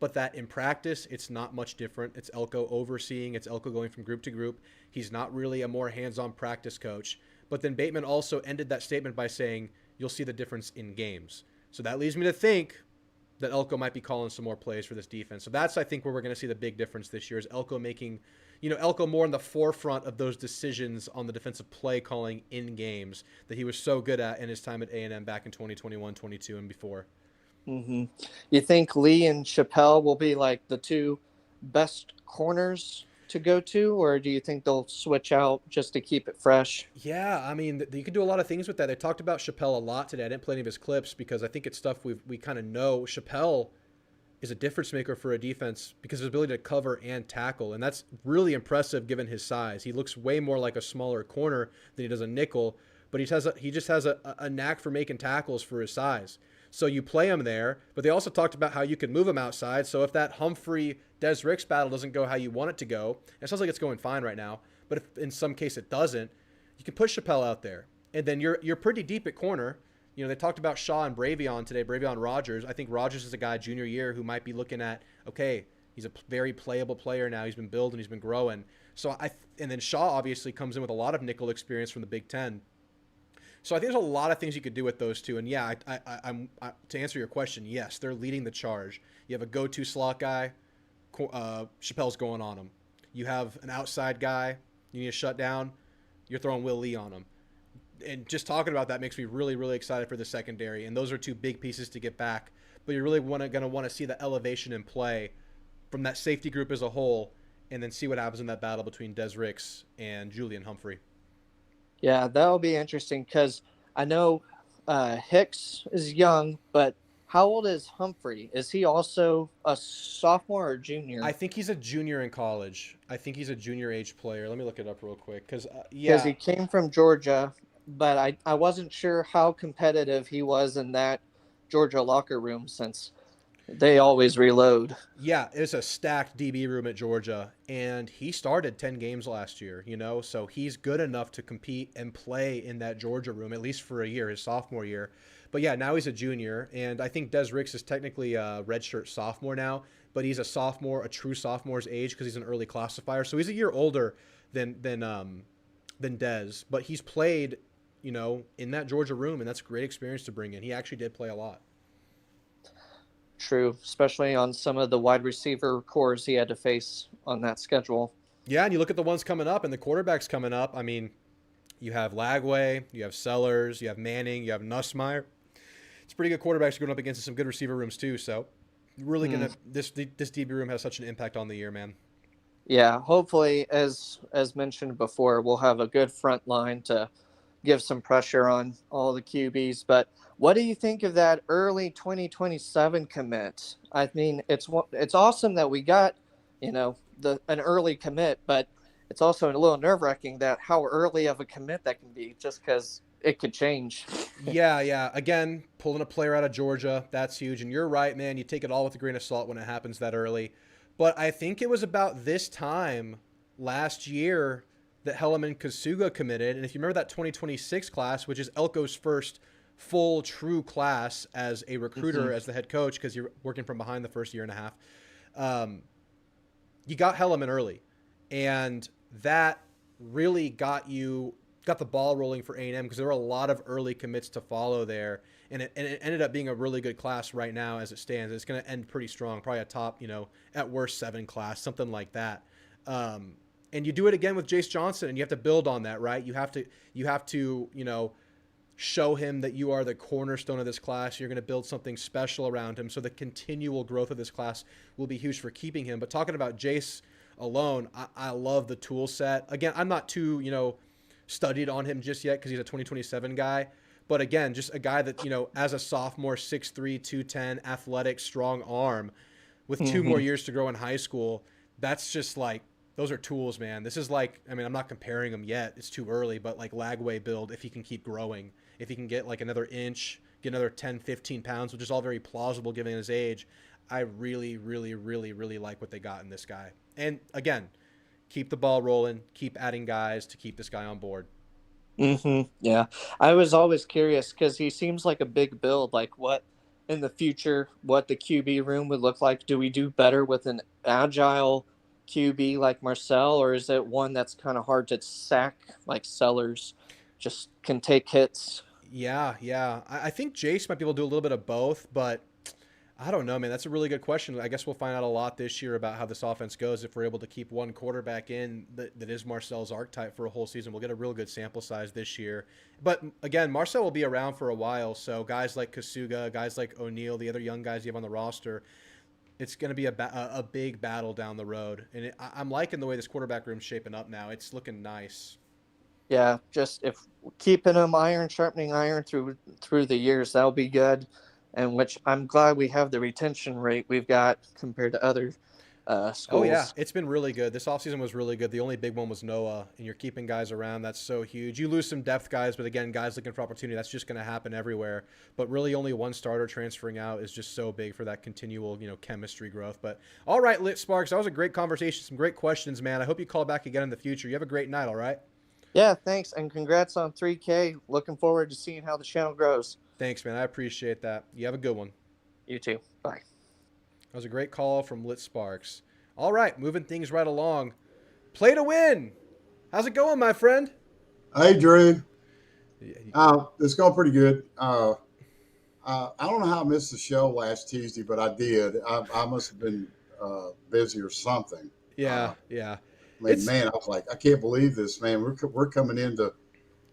But that in practice, it's not much different. It's Elko overseeing. It's Elko going from group to group. He's not really a more hands-on practice coach. But then Bateman also ended that statement by saying, you'll see the difference in games. So that leads me to think that Elko might be calling some more plays for this defense. So that's, I think, where we're going to see the big difference this year is Elko making, Elko more in the forefront of those decisions on the defensive play calling in games that he was so good at in his time at A&M back in 2021, 22, and before. Mm-hmm. You think Lee and Chappelle will be like the 2 best corners to go to, or do you think they'll switch out just to keep it fresh? Yeah, I mean, you can do a lot of things with that. They talked about Chappelle a lot today. I didn't play any of his clips because I think it's stuff we kind of know. Chappelle is a difference maker for a defense because of his ability to cover and tackle, and that's really impressive given his size. He looks way more like a smaller corner than he does a nickel, but he just has a knack for making tackles for his size. So you play him there, but they also talked about how you could move him outside. So if that Humphrey-Des Ricks battle doesn't go how you want it to go, it sounds like it's going fine right now, but if in some case it doesn't, you can push Chappelle out there. And then you're pretty deep at corner. They talked about Shaw and Bravion today, Bravion Rogers. I think Rogers is a guy junior year who might be looking at, okay, he's a very playable player now. He's been building, he's been growing. And then Shaw obviously comes in with a lot of nickel experience from the Big Ten. So I think there's a lot of things you could do with those two. And yeah, I'm to answer your question, yes, they're leading the charge. You have a go-to slot guy, Chappelle's going on him. You have an outside guy you need to shut down, you're throwing Will Lee on him. And just talking about that makes me really, really excited for the secondary. And those are 2 big pieces to get back. But you're really going to want to see the elevation in play from that safety group as a whole, and then see what happens in that battle between Des Ricks and Julian Humphrey. Yeah, that'll be interesting because I know Hicks is young, but how old is Humphrey? Is he also a sophomore or junior? I think he's a junior in college. I think he's a junior age player. Let me look it up real quick. Because, Because he came from Georgia, but I wasn't sure how competitive he was in that Georgia locker room since they always reload. Yeah, it's a stacked DB room at Georgia, and he started 10 games last year, so he's good enough to compete and play in that Georgia room, at least for a year, his sophomore year. But yeah, now he's a junior, and I think Des Ricks is technically a redshirt sophomore now, but he's a sophomore, a true sophomore's age because he's an early classifier, so he's a year older than Des, but he's played, in that Georgia room, and that's a great experience to bring in. He actually did play a lot. True, especially on some of the wide receiver cores he had to face on that schedule. Yeah, and you look at the ones coming up and the quarterbacks coming up. I mean, you have Lagway, you have Sellers, you have Manning, you have Nussmeier. It's pretty good quarterbacks going up against some good receiver rooms too. So, really this DB room has such an impact on the year, man. Yeah, hopefully, as mentioned before, we'll have a good front line to give some pressure on all the QBs. But what do you think of that early 2027 commit? I mean, it's awesome that we got, an early commit, but it's also a little nerve-wracking that how early of a commit that can be, just because it could change. Yeah. Again, pulling a player out of Georgia, that's huge. And you're right, man. You take it all with a grain of salt when it happens that early. But I think it was about this time last year that Helleman Kasuga committed. And if you remember that 2026 class, which is Elko's first full true class as a recruiter, as the head coach, because you're working from behind the first year and a half, you got Helleman early. And that really got the ball rolling for A&M because there were a lot of early commits to follow there. And it ended up being a really good class right now as it stands. It's going to end pretty strong, probably a top, at worst 7 class, something like that. And you do it again with Jace Johnson, and you have to build on that, right? You have to, show him that you are the cornerstone of this class. You're going to build something special around him. So the continual growth of this class will be huge for keeping him. But talking about Jace alone, I love the tool set. Again, I'm not too, studied on him just yet because he's a 2027 guy. But again, just a guy that, as a sophomore, 6'3", 210, athletic, strong arm with 2 more years to grow in high school. That's just like, those are tools, man. This is like, I'm not comparing him yet. It's too early, but like Lagway build, if he can keep growing, if he can get like another inch, get another 10, 15 pounds, which is all very plausible given his age. I really, really, really, really like what they got in this guy. And again, keep the ball rolling, keep adding guys to keep this guy on board. Yeah. I was always curious because he seems like a big build, like what in the future, what the QB room would look like. Do we do better with an agile QB like Marcel, or is it one that's kind of hard to sack like Sellers, just can take hits? Yeah. I think Jace might be able to do a little bit of both, but I don't know, man. That's a really good question. I guess we'll find out a lot this year about how this offense goes if we're able to keep one quarterback in that is Marcel's archetype for a whole season. We'll get a real good sample size this year. But again, Marcel will be around for a while, so guys like Kasuga, guys like O'Neal, the other young guys you have on the roster, it's going to be a big battle down the road. And I'm liking the way this quarterback room's shaping up now. It's looking nice. Yeah, just if keeping them iron, sharpening iron through the years, that'll be good. And which I'm glad we have the retention rate we've got compared to other schools. Oh, yeah. It's been really good. This offseason was really good. The only big one was Noah, and you're keeping guys around. That's so huge. You lose some depth guys, but again, guys looking for opportunity, that's just going to happen everywhere. But really only one starter transferring out is just so big for that continual, chemistry growth. But all right, Lit Sparks, that was a great conversation. Some great questions, man. I hope you call back again in the future. You have a great night, all right? Yeah, thanks. And congrats on 3K. Looking forward to seeing how the channel grows. Thanks, man. I appreciate that. You have a good one. You too. Bye. That was a great call from Lit Sparks. All right, moving things right along. Play to win. How's it going, my friend? Hey, Drew. It's going pretty good. I don't know how I missed the show last Tuesday, but I did. I must have been busy or something. Yeah. I was like, I can't believe this, man. We're coming into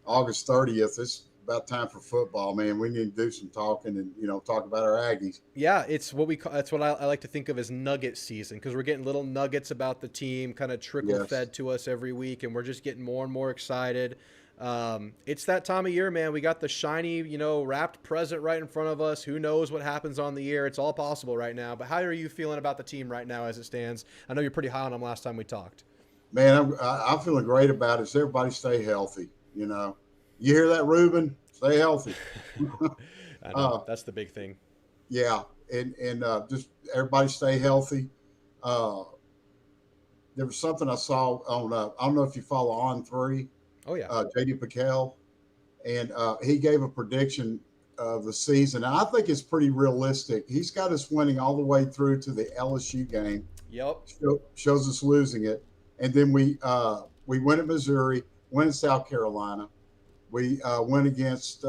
August 30th. It's about time for football, man. We need to do some talking and, talk about our Aggies. Yeah, it's what that's what I like to think of as nugget season, because we're getting little nuggets about the team kind of trickle fed to us every week, and we're just getting more and more excited. It's that time of year, man. We got the shiny, wrapped present right in front of us. Who knows what happens on the year? It's all possible right now. But how are you feeling about the team right now as it stands? I know you're pretty high on them last time we talked. Man, I'm feeling great about it. So everybody stay healthy. You hear that, Ruben? Stay healthy. I know. That's the big thing. Yeah, and just everybody stay healthy. There was something I saw on. I don't know if you follow On3. Oh yeah. JD Piquel, and he gave a prediction of the season. And I think it's pretty realistic. He's got us winning all the way through to the LSU game. Yep. Shows us losing it, and then we win at Missouri, win at South Carolina. We win against.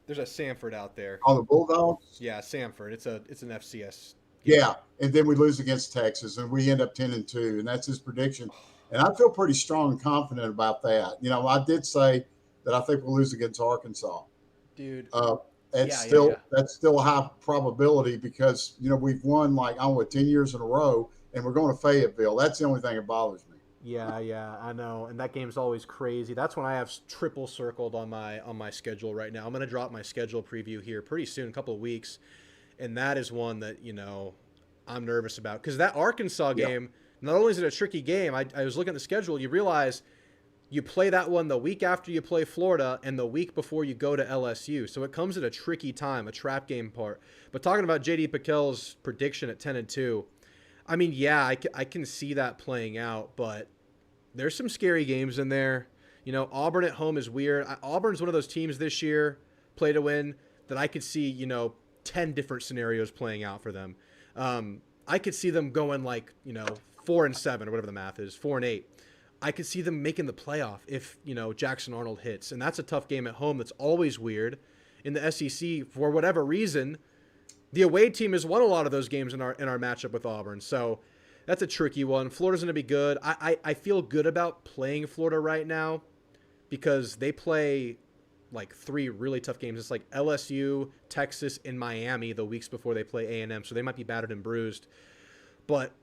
There's a Samford out there. On the Bulldogs. Yeah, Samford. It's an FCS. Yeah, and then we lose against Texas, and we end up 10-2, and that's his prediction. And I feel pretty strong and confident about that. I did say that I think we'll lose against Arkansas. Dude. That's still a high probability because, we've won 10 years in a row, and we're going to Fayetteville. That's the only thing that bothers me. Yeah, I know. And that game's always crazy. That's when I have triple circled on my schedule right now. I'm going to drop my schedule preview here pretty soon, a couple of weeks. And that is one that, I'm nervous about. Because that Arkansas game, not only is it a tricky game, I was looking at the schedule, you realize you play that one the week after you play Florida and the week before you go to LSU. So it comes at a tricky time, a trap game part. But talking about J.D. Piquel's prediction at 10-2, I mean, yeah, I can see that playing out, but there's some scary games in there. Auburn at home is weird. Auburn's one of those teams this year, play to win, that I could see, 10 different scenarios playing out for them. I could see them going 4-7 or whatever the math is, 4-8. I could see them making the playoff if, Jackson Arnold hits. And that's a tough game at home. That's always weird. In the SEC, for whatever reason, the away team has won a lot of those games in our matchup with Auburn. So that's a tricky one. Florida's going to be good. I feel good about playing Florida right now because they play 3 really tough games. It's LSU, Texas, and Miami the weeks before they play A&M. So they might be battered and bruised. But,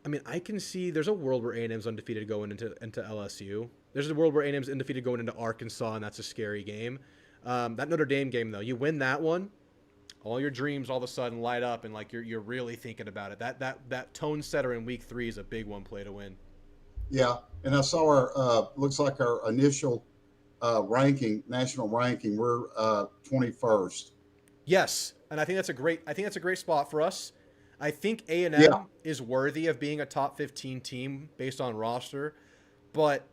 I mean, I can see there's a world where A&M's undefeated going into LSU. There's a world where A&M's undefeated going into Arkansas, and that's a scary game. That Notre Dame game, though, you win that one, all your dreams all of a sudden light up, and you're really thinking about it. That tone setter in week 3 is a big one play to win. Yeah, and I saw our looks like our initial national ranking. We're 21st. Yes, and I think that's a great spot for us. I think A&M is worthy of being a top 15 team based on roster, but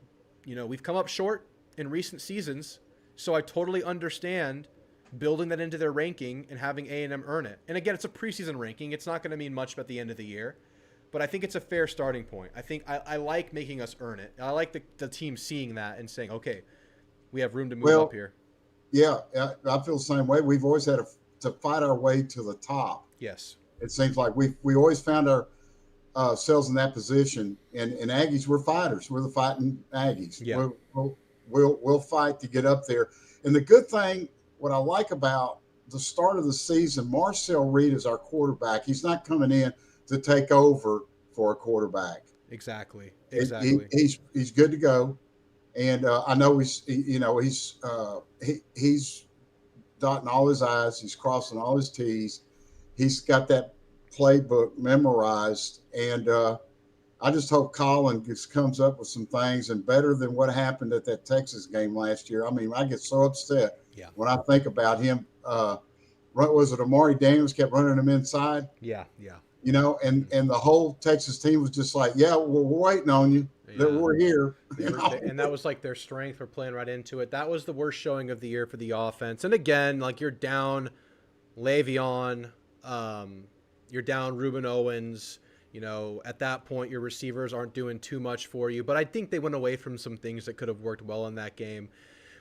we've come up short in recent seasons, so I totally understand building that into their ranking and having A&M earn it. And again, it's a preseason ranking. It's not going to mean much at the end of the year, but I think it's a fair starting point. I think I like making us earn it. I like the team seeing that and saying, okay, we have room to move up here. Yeah, I feel the same way. We've always had to fight our way to the top. Yes. It seems like we always found ourselves in that position. And Aggies, we're fighters. We're the fighting Aggies. Yeah. We'll fight to get up there. And the good thing, what I like about the start of the season, Marcel Reed is our quarterback. He's not coming in to take over for a quarterback. Exactly. He's good to go. And I know he's dotting all his I's. He's crossing all his T's. He's got that playbook memorized. And I just hope Colin comes up with some things and better than what happened at that Texas game last year. I mean, I get so upset when I think about him. Was it Amari Daniels kept running him inside? Yeah. And the whole Texas team was just like, yeah, we're waiting on you. Yeah. We're here. And that was their strength. We're playing right into it. That was the worst showing of the year for the offense. And again, you're down Le'Veon, you're down Reuben Owens. At that point, your receivers aren't doing too much for you. But I think they went away from some things that could have worked well in that game.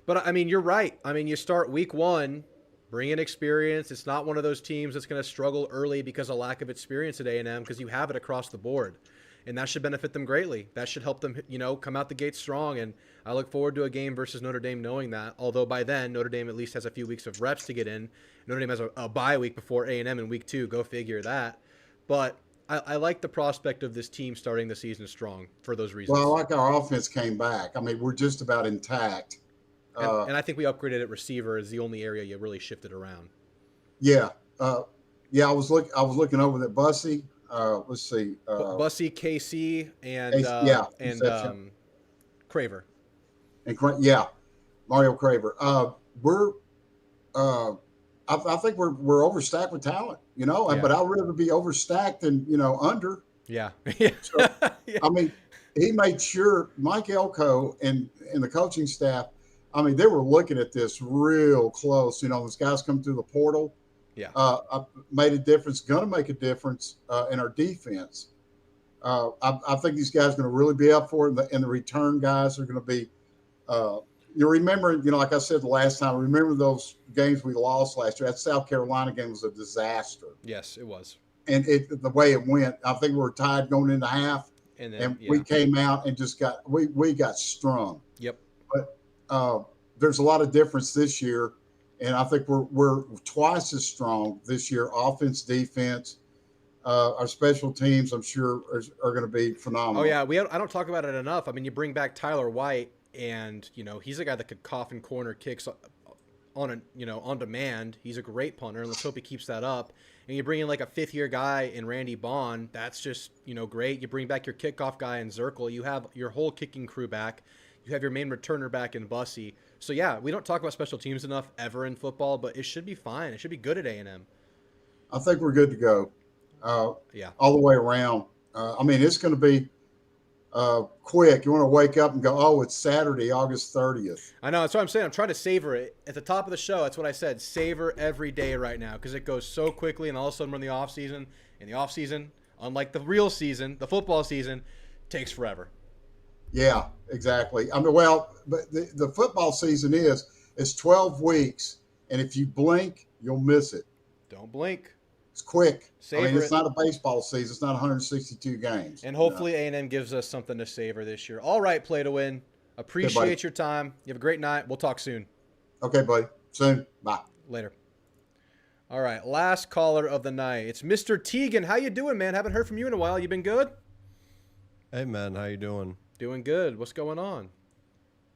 But, I mean, you're right. I mean, you start week 1, bring in experience. It's not one of those teams that's going to struggle early because of lack of experience at A&M because you have it across the board. And that should benefit them greatly. That should help them, come out the gate strong. And I look forward to a game versus Notre Dame knowing that. Although by then, Notre Dame at least has a few weeks of reps to get in. Notre Dame has a bye week before A&M in week 2. Go figure that. But I like the prospect of this team starting the season strong for those reasons. Well, I like our offense came back. I mean, we're just about intact. And I think we upgraded at receiver is the only area you really shifted around. Yeah. Yeah, I was looking over that Bussy. Let's see. Bussy, KC, and Craver. And yeah, Mario Craver. I think we're overstacked with talent, you know. Yeah. But I'd rather be overstacked than under. Yeah. So, yeah. I mean, he made sure Mike Elko and the coaching staff. I mean, they were looking at this real close. You know, this guy's come through the portal. Yeah. Made a difference. Going to make a difference in our defense. I think these guys are going to really be up for it, and the return guys are going to be. You remember, like I said the last time. Remember those games we lost last year? That South Carolina game was a disaster. Yes, it was. And the way it went, I think we were tied going into half, and we came out and just got strung. Yep. But there's a lot of difference this year, and I think we're twice as strong this year. Offense, defense, our special teams, I'm sure, are going to be phenomenal. Oh yeah, I don't talk about it enough. I mean, you bring back Tyler White, and he's a guy that could cough and corner kicks on demand. He's a great punter, and let's hope he keeps that up. And you bring in like a fifth-year guy in Randy Bond. That's just great. You bring back your kickoff guy in Zirkle. You have your whole kicking crew back. You have your main returner back in Bussy. So yeah, we don't talk about special teams enough ever in football, but it should be fine. It should be good at A&M. I think we're good to go. Yeah, all the way around. I mean, it's going to be quick. You want to wake up and go, oh, it's Saturday, August 30th. I know. That's what I'm saying. I'm trying to savor it. At the top of the show, that's what I said. Savor every day right now because it goes so quickly, and all of a sudden we're in the offseason. And the offseason, unlike the real season, the football season, takes forever. Yeah, exactly. I mean, but the football season it's 12 weeks, and if you blink, you'll miss it. Don't blink. It's quick. Savor it's it. not a baseball season. It's not 162 games. And hopefully A&M gives us something to savor this year. All right, Play to Win. Appreciate your time. You have a great night. We'll talk soon. Okay, buddy. Soon. Bye. Later. All right, last caller of the night. It's Mr. Teagan. How you doing, man? Haven't heard from you in a while. You been good? Hey, man. How you doing? Doing good. What's going on?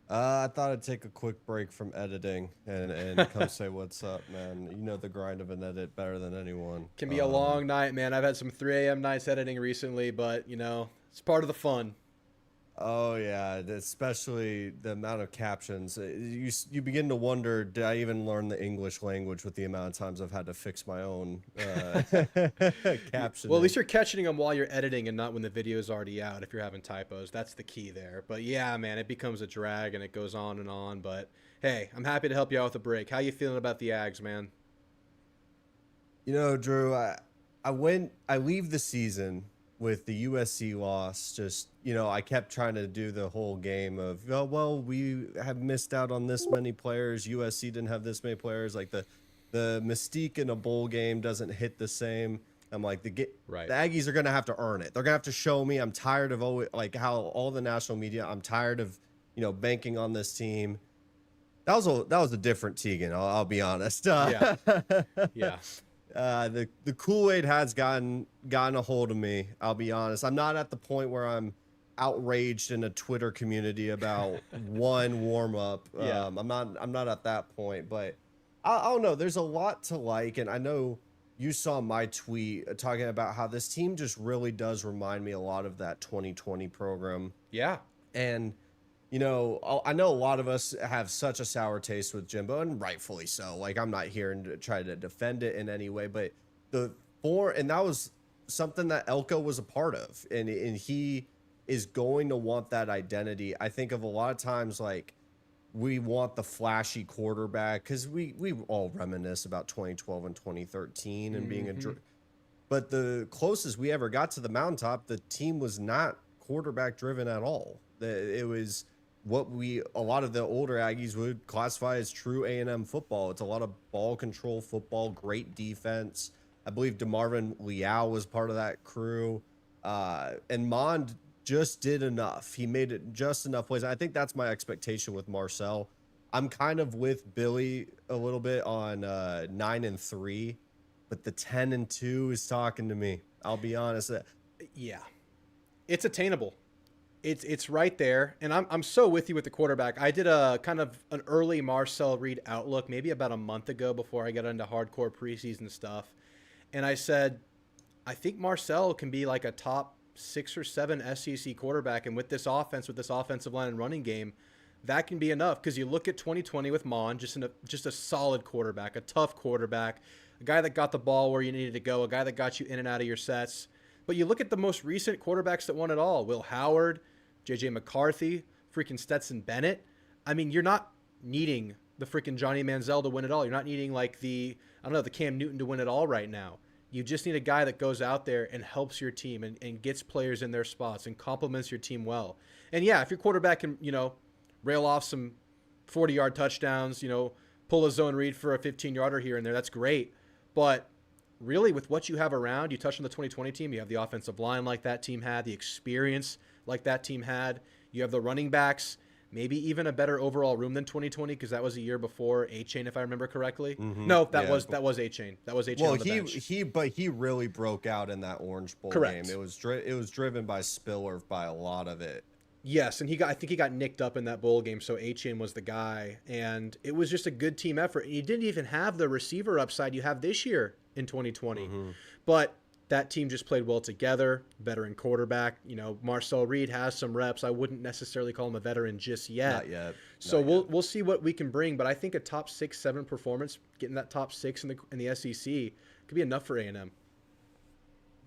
I thought I'd take a quick break from editing and come say what's up, man. You know the grind of an edit better than anyone. Can be a long night, man. I've had some 3 a.m. nights editing recently, but, it's part of the fun. Oh, yeah, especially the amount of captions. You begin to wonder, did I even learn the English language with the amount of times I've had to fix my own captions? Well, at least you're catching them while you're editing and not when the video is already out if you're having typos. That's the key there. But, yeah, man, it becomes a drag and it goes on and on. But, hey, I'm happy to help you out with a break. How you feeling about the Ags, man? Drew, I leave the season with the USC loss, just, I kept trying to do the whole game of, we have missed out on this many players. USC didn't have this many players. Like the mystique in a bowl game doesn't hit the same. I'm like, the Aggies are going to have to earn it. They're going to have to show me. I'm tired of how all the national media, I'm tired of, banking on this team. That was a different Teagan. I'll be honest. Yeah. The Kool-Aid has gotten a hold of me. I'll be honest. I'm not at the point where I'm outraged in a Twitter community about one warm up. Yeah. I'm not at that point, but I don't know. There's a lot to like, and I know you saw my tweet talking about how this team just really does remind me a lot of that 2020 program. Yeah. And I know a lot of us have such a sour taste with Jimbo, and rightfully so. Like, I'm not here to try to defend it in any way, but and that was something that Elko was a part of, and he is going to want that identity. I think of a lot of times, like, we want the flashy quarterback because we all reminisce about 2012 and 2013 and being but the closest we ever got to the mountaintop, the team was not quarterback driven at all. It was what a lot of the older Aggies would classify as true A&M football. It's a lot of ball control football, great defense. I believe DeMarvin Leal was part of that crew. And Mond just did enough. He made it just enough plays. I think that's my expectation with Marcel. I'm kind of with Billy a little bit on 9-3, but the 10-2 is talking to me. I'll be honest. Yeah, it's attainable. It's right there, and I'm so with you with the quarterback. I did a kind of an early Marcel Reed outlook maybe about a month ago before I got into hardcore preseason stuff, and I said I think Marcel can be like a top 6 or 7 SEC quarterback, and with this offense, with this offensive line and running game, that can be enough. Because you look at 2020 with Mon, just a solid quarterback, a tough quarterback, a guy that got the ball where you needed to go, a guy that got you in and out of your sets. But you look at the most recent quarterbacks that won it all: Will Howard, J.J. McCarthy, freaking Stetson Bennett. I mean, you're not needing the freaking Johnny Manziel to win it all. You're not needing like the Cam Newton to win it all right now. You just need a guy that goes out there and helps your team and gets players in their spots and complements your team well. And yeah, if your quarterback can, rail off some 40-yard touchdowns, pull a zone read for a 15-yarder here and there, that's great. But really, with what you have around, you touched on the 2020 team, you have the offensive line like that team had, the experience like that team had. You have the running backs, maybe even a better overall room than 2020 because that was a year before A-Chain, if I remember correctly. Mm-hmm. No, that was A-Chain. That was A-Chain on the bench. But he really broke out in that Orange Bowl Correct. game. It was driven by Spiller by a lot of it. Yes, and I think he got nicked up in that bowl game, so A-Chain was the guy, and it was just a good team effort. And you didn't even have the receiver upside you have this year in 2020. Mm-hmm. But that team just played well together, veteran quarterback. Marcel Reed has some reps. I wouldn't necessarily call him a veteran just yet. Not yet. So we'll see what we can bring, but I think a top 6, 7 performance, getting that top 6 in the SEC could be enough for A&M.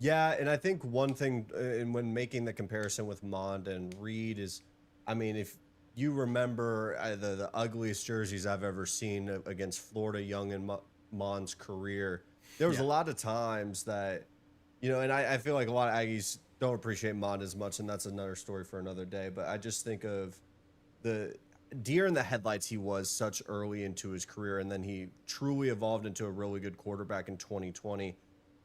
Yeah, and I think one thing, and when making the comparison with Mond and Reed is, I mean, if you remember the ugliest jerseys I've ever seen against Florida Young in Mond's career, there was a lot of times that, and I feel like a lot of Aggies don't appreciate Mond as much, and that's another story for another day, but I just think of the deer in the headlights he was such early into his career, and then he truly evolved into a really good quarterback in 2020.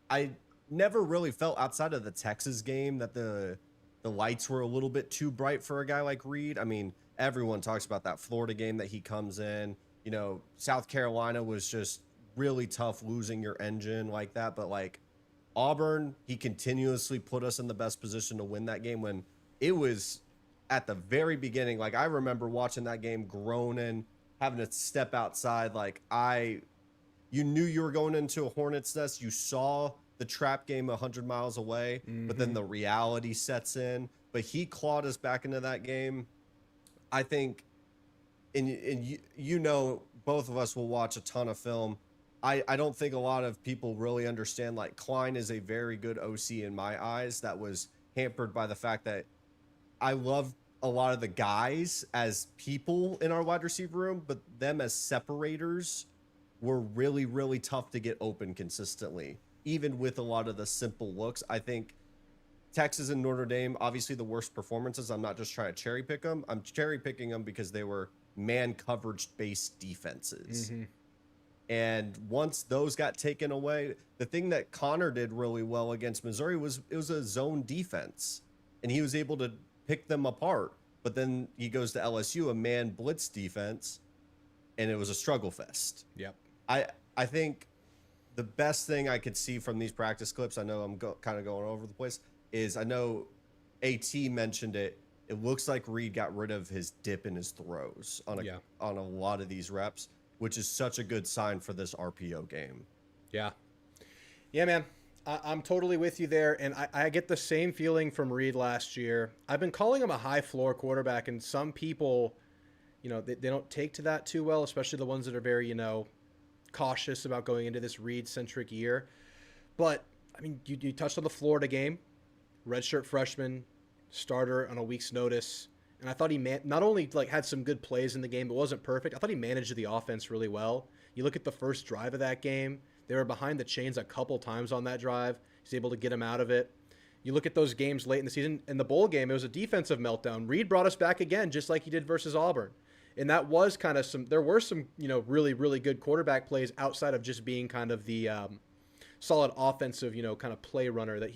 I never really felt outside of the Texas game that the lights were a little bit too bright for a guy like Reed. I mean, everyone talks about that Florida game that he comes in. South Carolina was just really tough losing your engine like that. But like Auburn, he continuously put us in the best position to win that game when it was at the very beginning. Like I remember watching that game groaning, having to step outside. Like you knew you were going into a hornet's nest. You saw the trap game 100 miles away, but then the reality sets in. But he clawed us back into that game. I think, and both of us will watch a ton of film. I don't think a lot of people really understand, like, Klein is a very good OC in my eyes. That was hampered by the fact that I love a lot of the guys as people in our wide receiver room, but them as separators were really, really tough to get open consistently. Even with a lot of the simple looks, I think Texas and Notre Dame, obviously the worst performances. I'm not just trying to cherry pick them. I'm cherry picking them because they were man coverage based defenses. Mm-hmm. And once those got taken away, the thing that Connor did really well against Missouri was it was a zone defense, and he was able to pick them apart. But then he goes to LSU, a man blitz defense, and it was a struggle fest. Yep. I think the best thing I could see from these practice clips, I know I'm kind of going over the place, is I know AT mentioned it. It looks like Reed got rid of his dip in his throws on a lot of these reps, which is such a good sign for this RPO game. Yeah. Yeah, man. I'm totally with you there, and I get the same feeling from Reed last year. I've been calling him a high-floor quarterback, and some people, they don't take to that too well, especially the ones that are very, cautious about going into this Reed-centric year. But, I mean, you touched on the Florida game, redshirt freshman, starter on a week's notice, and I thought he not only had some good plays in the game, but wasn't perfect. I thought he managed the offense really well. You look at the first drive of that game, they were behind the chains a couple times on that drive. He's able to get them out of it. You look at those games late in the season, in the bowl game, it was a defensive meltdown. Reed brought us back again, just like he did versus Auburn. And that was kind of there were some, really, really good quarterback plays outside of just being kind of the solid offensive, kind of play runner that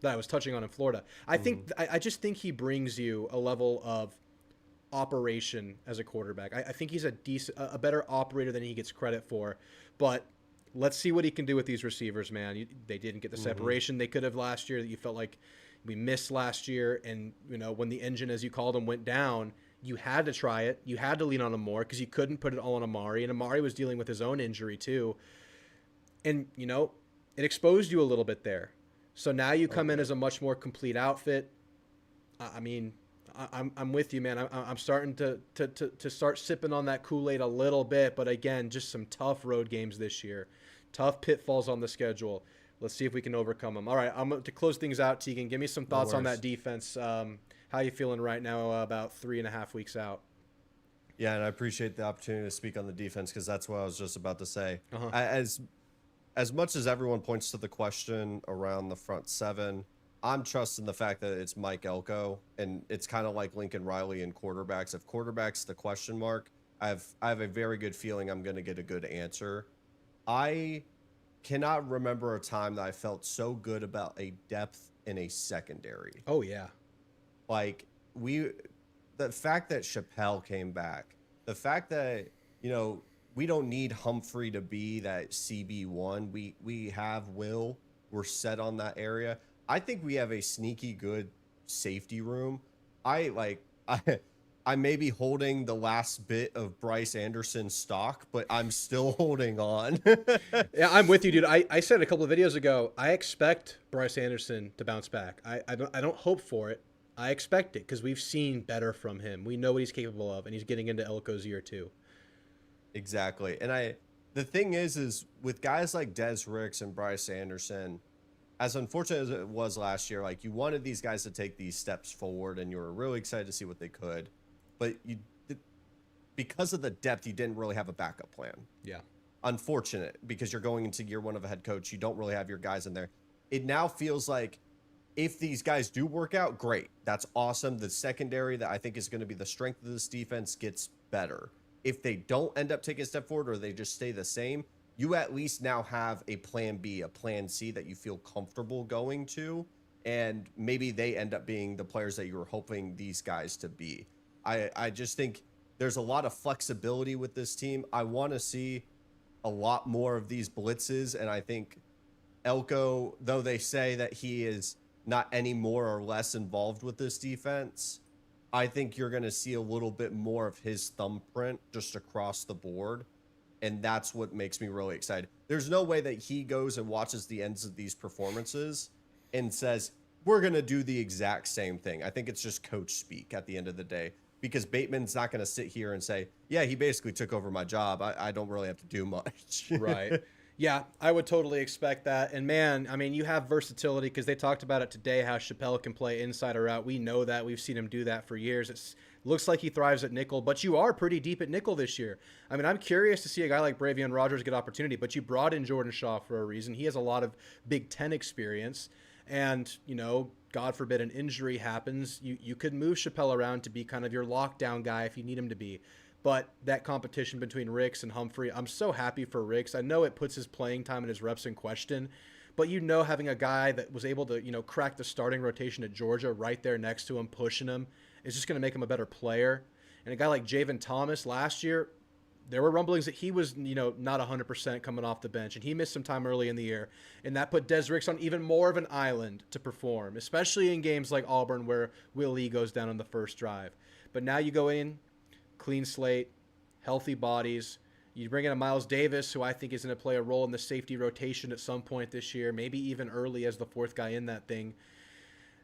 I was touching on in Florida. I just think he brings you a level of operation as a quarterback. I think he's a better operator than he gets credit for. But let's see what he can do with these receivers, man. They didn't get the separation they could have last year that you felt like we missed last year. And, when the engine, as you called him, went down, you had to try it. You had to lean on him more because you couldn't put it all on Amari. And Amari was dealing with his own injury too. And, it exposed you a little bit there. So now you come in as a much more complete outfit. I mean, I'm with you, man. I'm starting to start sipping on that Kool-Aid a little bit. But again, just some tough road games this year. Tough pitfalls on the schedule. Let's see if we can overcome them. All right, I'm going to close things out, Tegan. Give me some thoughts on that defense. How you feeling right now about 3.5 weeks out? Yeah, and I appreciate the opportunity to speak on the defense because that's what I was just about to say. As much as everyone points to the question around the front seven, I'm trusting the fact that it's Mike Elko, and it's kind of like Lincoln Riley in quarterbacks. If quarterback's the question mark, I have a very good feeling I'm going to get a good answer. I cannot remember a time that I felt so good about a depth in a secondary. Oh, yeah. Like, the fact that Chappelle came back, the fact that, we don't need Humphrey to be that CB1. We have Will. We're set on that area. I think we have a sneaky good safety room. I may be holding the last bit of Bryce Anderson stock, but I'm still holding on. Yeah, I'm with you, dude. I said a couple of videos ago, I expect Bryce Anderson to bounce back. I don't hope for it. I expect it because we've seen better from him. We know what he's capable of, and he's getting into Elko's year too. Exactly. And the thing is with guys like Des Ricks and Bryce Anderson, as unfortunate as it was last year, like, you wanted these guys to take these steps forward, and you were really excited to see what they could. But because of the depth, you didn't really have a backup plan. Yeah. Unfortunate, because you're going into year one of a head coach. You don't really have your guys in there. It now feels like if these guys do work out, great. That's awesome. The secondary that I think is going to be the strength of this defense gets better. If they don't end up taking a step forward or they just stay the same, you at least now have a plan B, a plan C that you feel comfortable going to. And maybe they end up being the players that you were hoping these guys to be. I just think there's a lot of flexibility with this team. I want to see a lot more of these blitzes. And I think Elko, though they say that he is not any more or less involved with this defense, I think you're going to see a little bit more of his thumbprint just across the board. And that's what makes me really excited. There's no way that he goes and watches the ends of these performances and says, we're going to do the exact same thing. I think it's just coach speak at the end of the day, because Bateman's not going to sit here and say, yeah, he basically took over my job. I don't really have to do much. Right. Yeah, I would totally expect that. And man, I mean, you have versatility because they talked about it today, how Chappelle can play inside or out. We know that. We've seen him do that for years. It looks like he thrives at nickel, but you are pretty deep at nickel this year. I mean, I'm curious to see a guy like Bravion Rogers get opportunity, but you brought in Jordan Shaw for a reason. He has a lot of Big Ten experience. And, God forbid an injury happens, you could move Chappelle around to be kind of your lockdown guy if you need him to be. But that competition between Ricks and Humphrey, I'm so happy for Ricks. I know it puts his playing time and his reps in question, but having a guy that was able to, crack the starting rotation at Georgia right there next to him, pushing him, is just going to make him a better player. And a guy like Javen Thomas last year, there were rumblings that he was, not 100% coming off the bench, and he missed some time early in the year. And that put Des Ricks on even more of an island to perform, especially in games like Auburn where Will Lee goes down on the first drive. But now you go in, clean slate, healthy bodies. You bring in a Miles Davis, who I think is going to play a role in the safety rotation at some point this year, maybe even early as the fourth guy in that thing.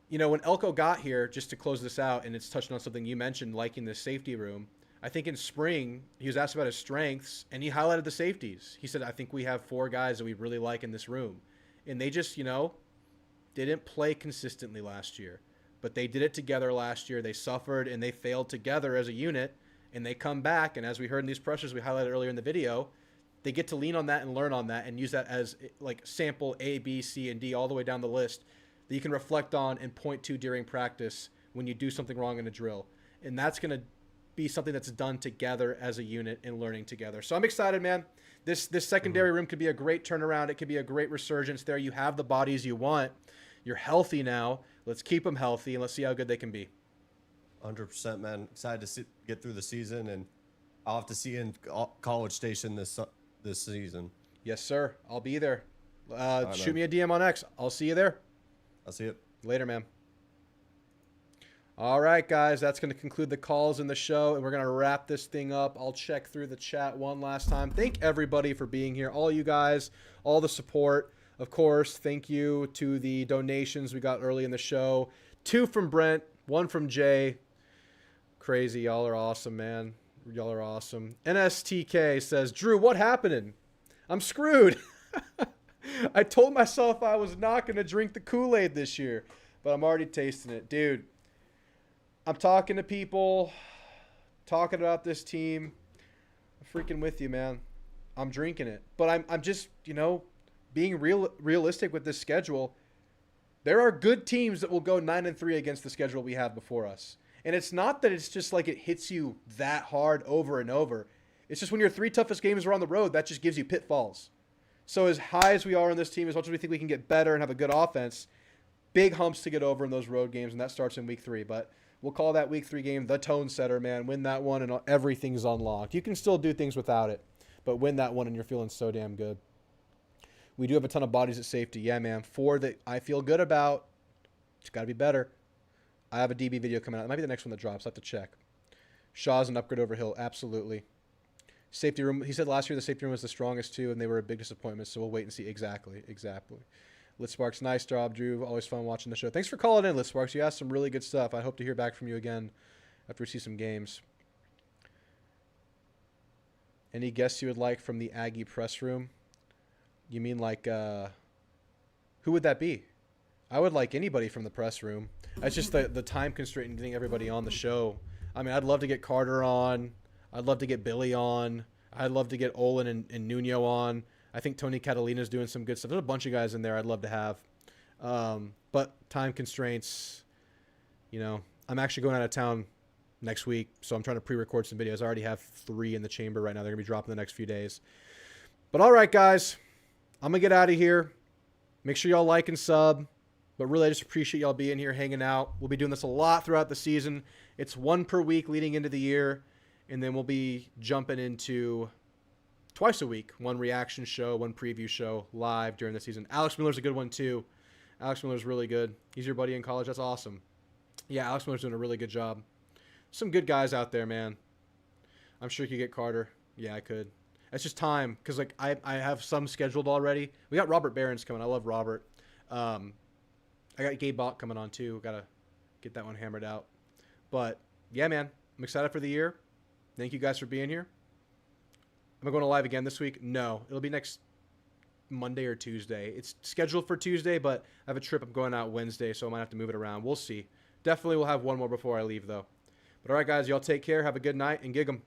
When Elko got here, just to close this out, and it's touching on something you mentioned, liking the safety room, I think in spring, he was asked about his strengths, and he highlighted the safeties. He said, I think we have 4 guys that we really like in this room. And they just, didn't play consistently last year. But they did it together last year. They suffered, and they failed together as a unit. And they come back, and as we heard in these pressures we highlighted earlier in the video, they get to lean on that and learn on that and use that as like sample A, B, C, and D all the way down the list that you can reflect on and point to during practice when you do something wrong in a drill. And that's going to be something that's done together as a unit and learning together. So I'm excited, man. This secondary room could be a great turnaround. It could be a great resurgence there. You have the bodies you want. You're healthy now. Let's keep them healthy, and let's see how good they can be. 100%, man. Excited to get through the season, and I'll have to see you in College Station this season. Yes, sir. I'll be there. right, Shoot man. me a DM on X. I'll see you there. I'll see it. Later, man. All right, guys. That's going to conclude the calls in the show, and we're going to wrap this thing up. I'll check through the chat one last time. Thank everybody for being here. All you guys, all the support. Of course, thank you to the donations we got early in the show. 2 from Brent, 1 from Jay. Crazy. Y'all are awesome, man. Y'all are awesome. NSTK says, Drew, what happening? I'm screwed. I told myself I was not going to drink the Kool-Aid this year, but I'm already tasting it. Dude, I'm talking to people, talking about this team. I'm freaking with you, man. I'm drinking it. But I'm just, being realistic with this schedule. There are good teams that will go 9-3 against the schedule we have before us. And it's not that it's just like it hits you that hard over and over. It's just when your 3 toughest games are on the road, that just gives you pitfalls. So as high as we are on this team, as much as we think we can get better and have a good offense, big humps to get over in those road games, and that starts in week 3. But we'll call that week 3 game the tone setter, man. Win that one, and everything's unlocked. You can still do things without it, but win that one, and you're feeling so damn good. We do have a ton of bodies at safety. Yeah, man. 4 that I feel good about. It's got to be better. I have a DB video coming out. It might be the next one that drops. I'll have to check. Shaw's an upgrade over Hill. Absolutely. Safety room. He said last year the safety room was the strongest too, and they were a big disappointment. So we'll wait and see. Exactly. Lit Sparks, nice job, Drew. Always fun watching the show. Thanks for calling in, Lit Sparks. You asked some really good stuff. I hope to hear back from you again after we see some games. Any guests you would like from the Aggie press room? You mean like, who would that be? I would like anybody from the press room. It's just the time constraint in getting everybody on the show. I mean, I'd love to get Carter on. I'd love to get Billy on. I'd love to get Olin and Nuno on. I think Tony Catalina's doing some good stuff. There's a bunch of guys in there I'd love to have. But time constraints, I'm actually going out of town next week, so I'm trying to pre-record some videos. I already have 3 in the chamber right now. They're going to be dropping the next few days. But all right, guys, I'm going to get out of here. Make sure y'all like and sub. But really, I just appreciate y'all being here, hanging out. We'll be doing this a lot throughout the season. It's 1 per week leading into the year. And then we'll be jumping into twice a week. 1 reaction show, 1 preview show live during the season. Alex Miller's a good one, too. Alex Miller's really good. He's your buddy in college. That's awesome. Yeah, Alex Miller's doing a really good job. Some good guys out there, man. I'm sure you could get Carter. Yeah, I could. It's just time, because I have some scheduled already. We got Robert Barron's coming. I love Robert. I got Gabe Bach coming on, too. Got to get that one hammered out. But, yeah, man. I'm excited for the year. Thank you guys for being here. Am I going to live again this week? No. It'll be next Monday or Tuesday. It's scheduled for Tuesday, but I have a trip I'm going out Wednesday, so I might have to move it around. We'll see. Definitely will have one more before I leave, though. But all right, guys, y'all take care. Have a good night, and gig 'em.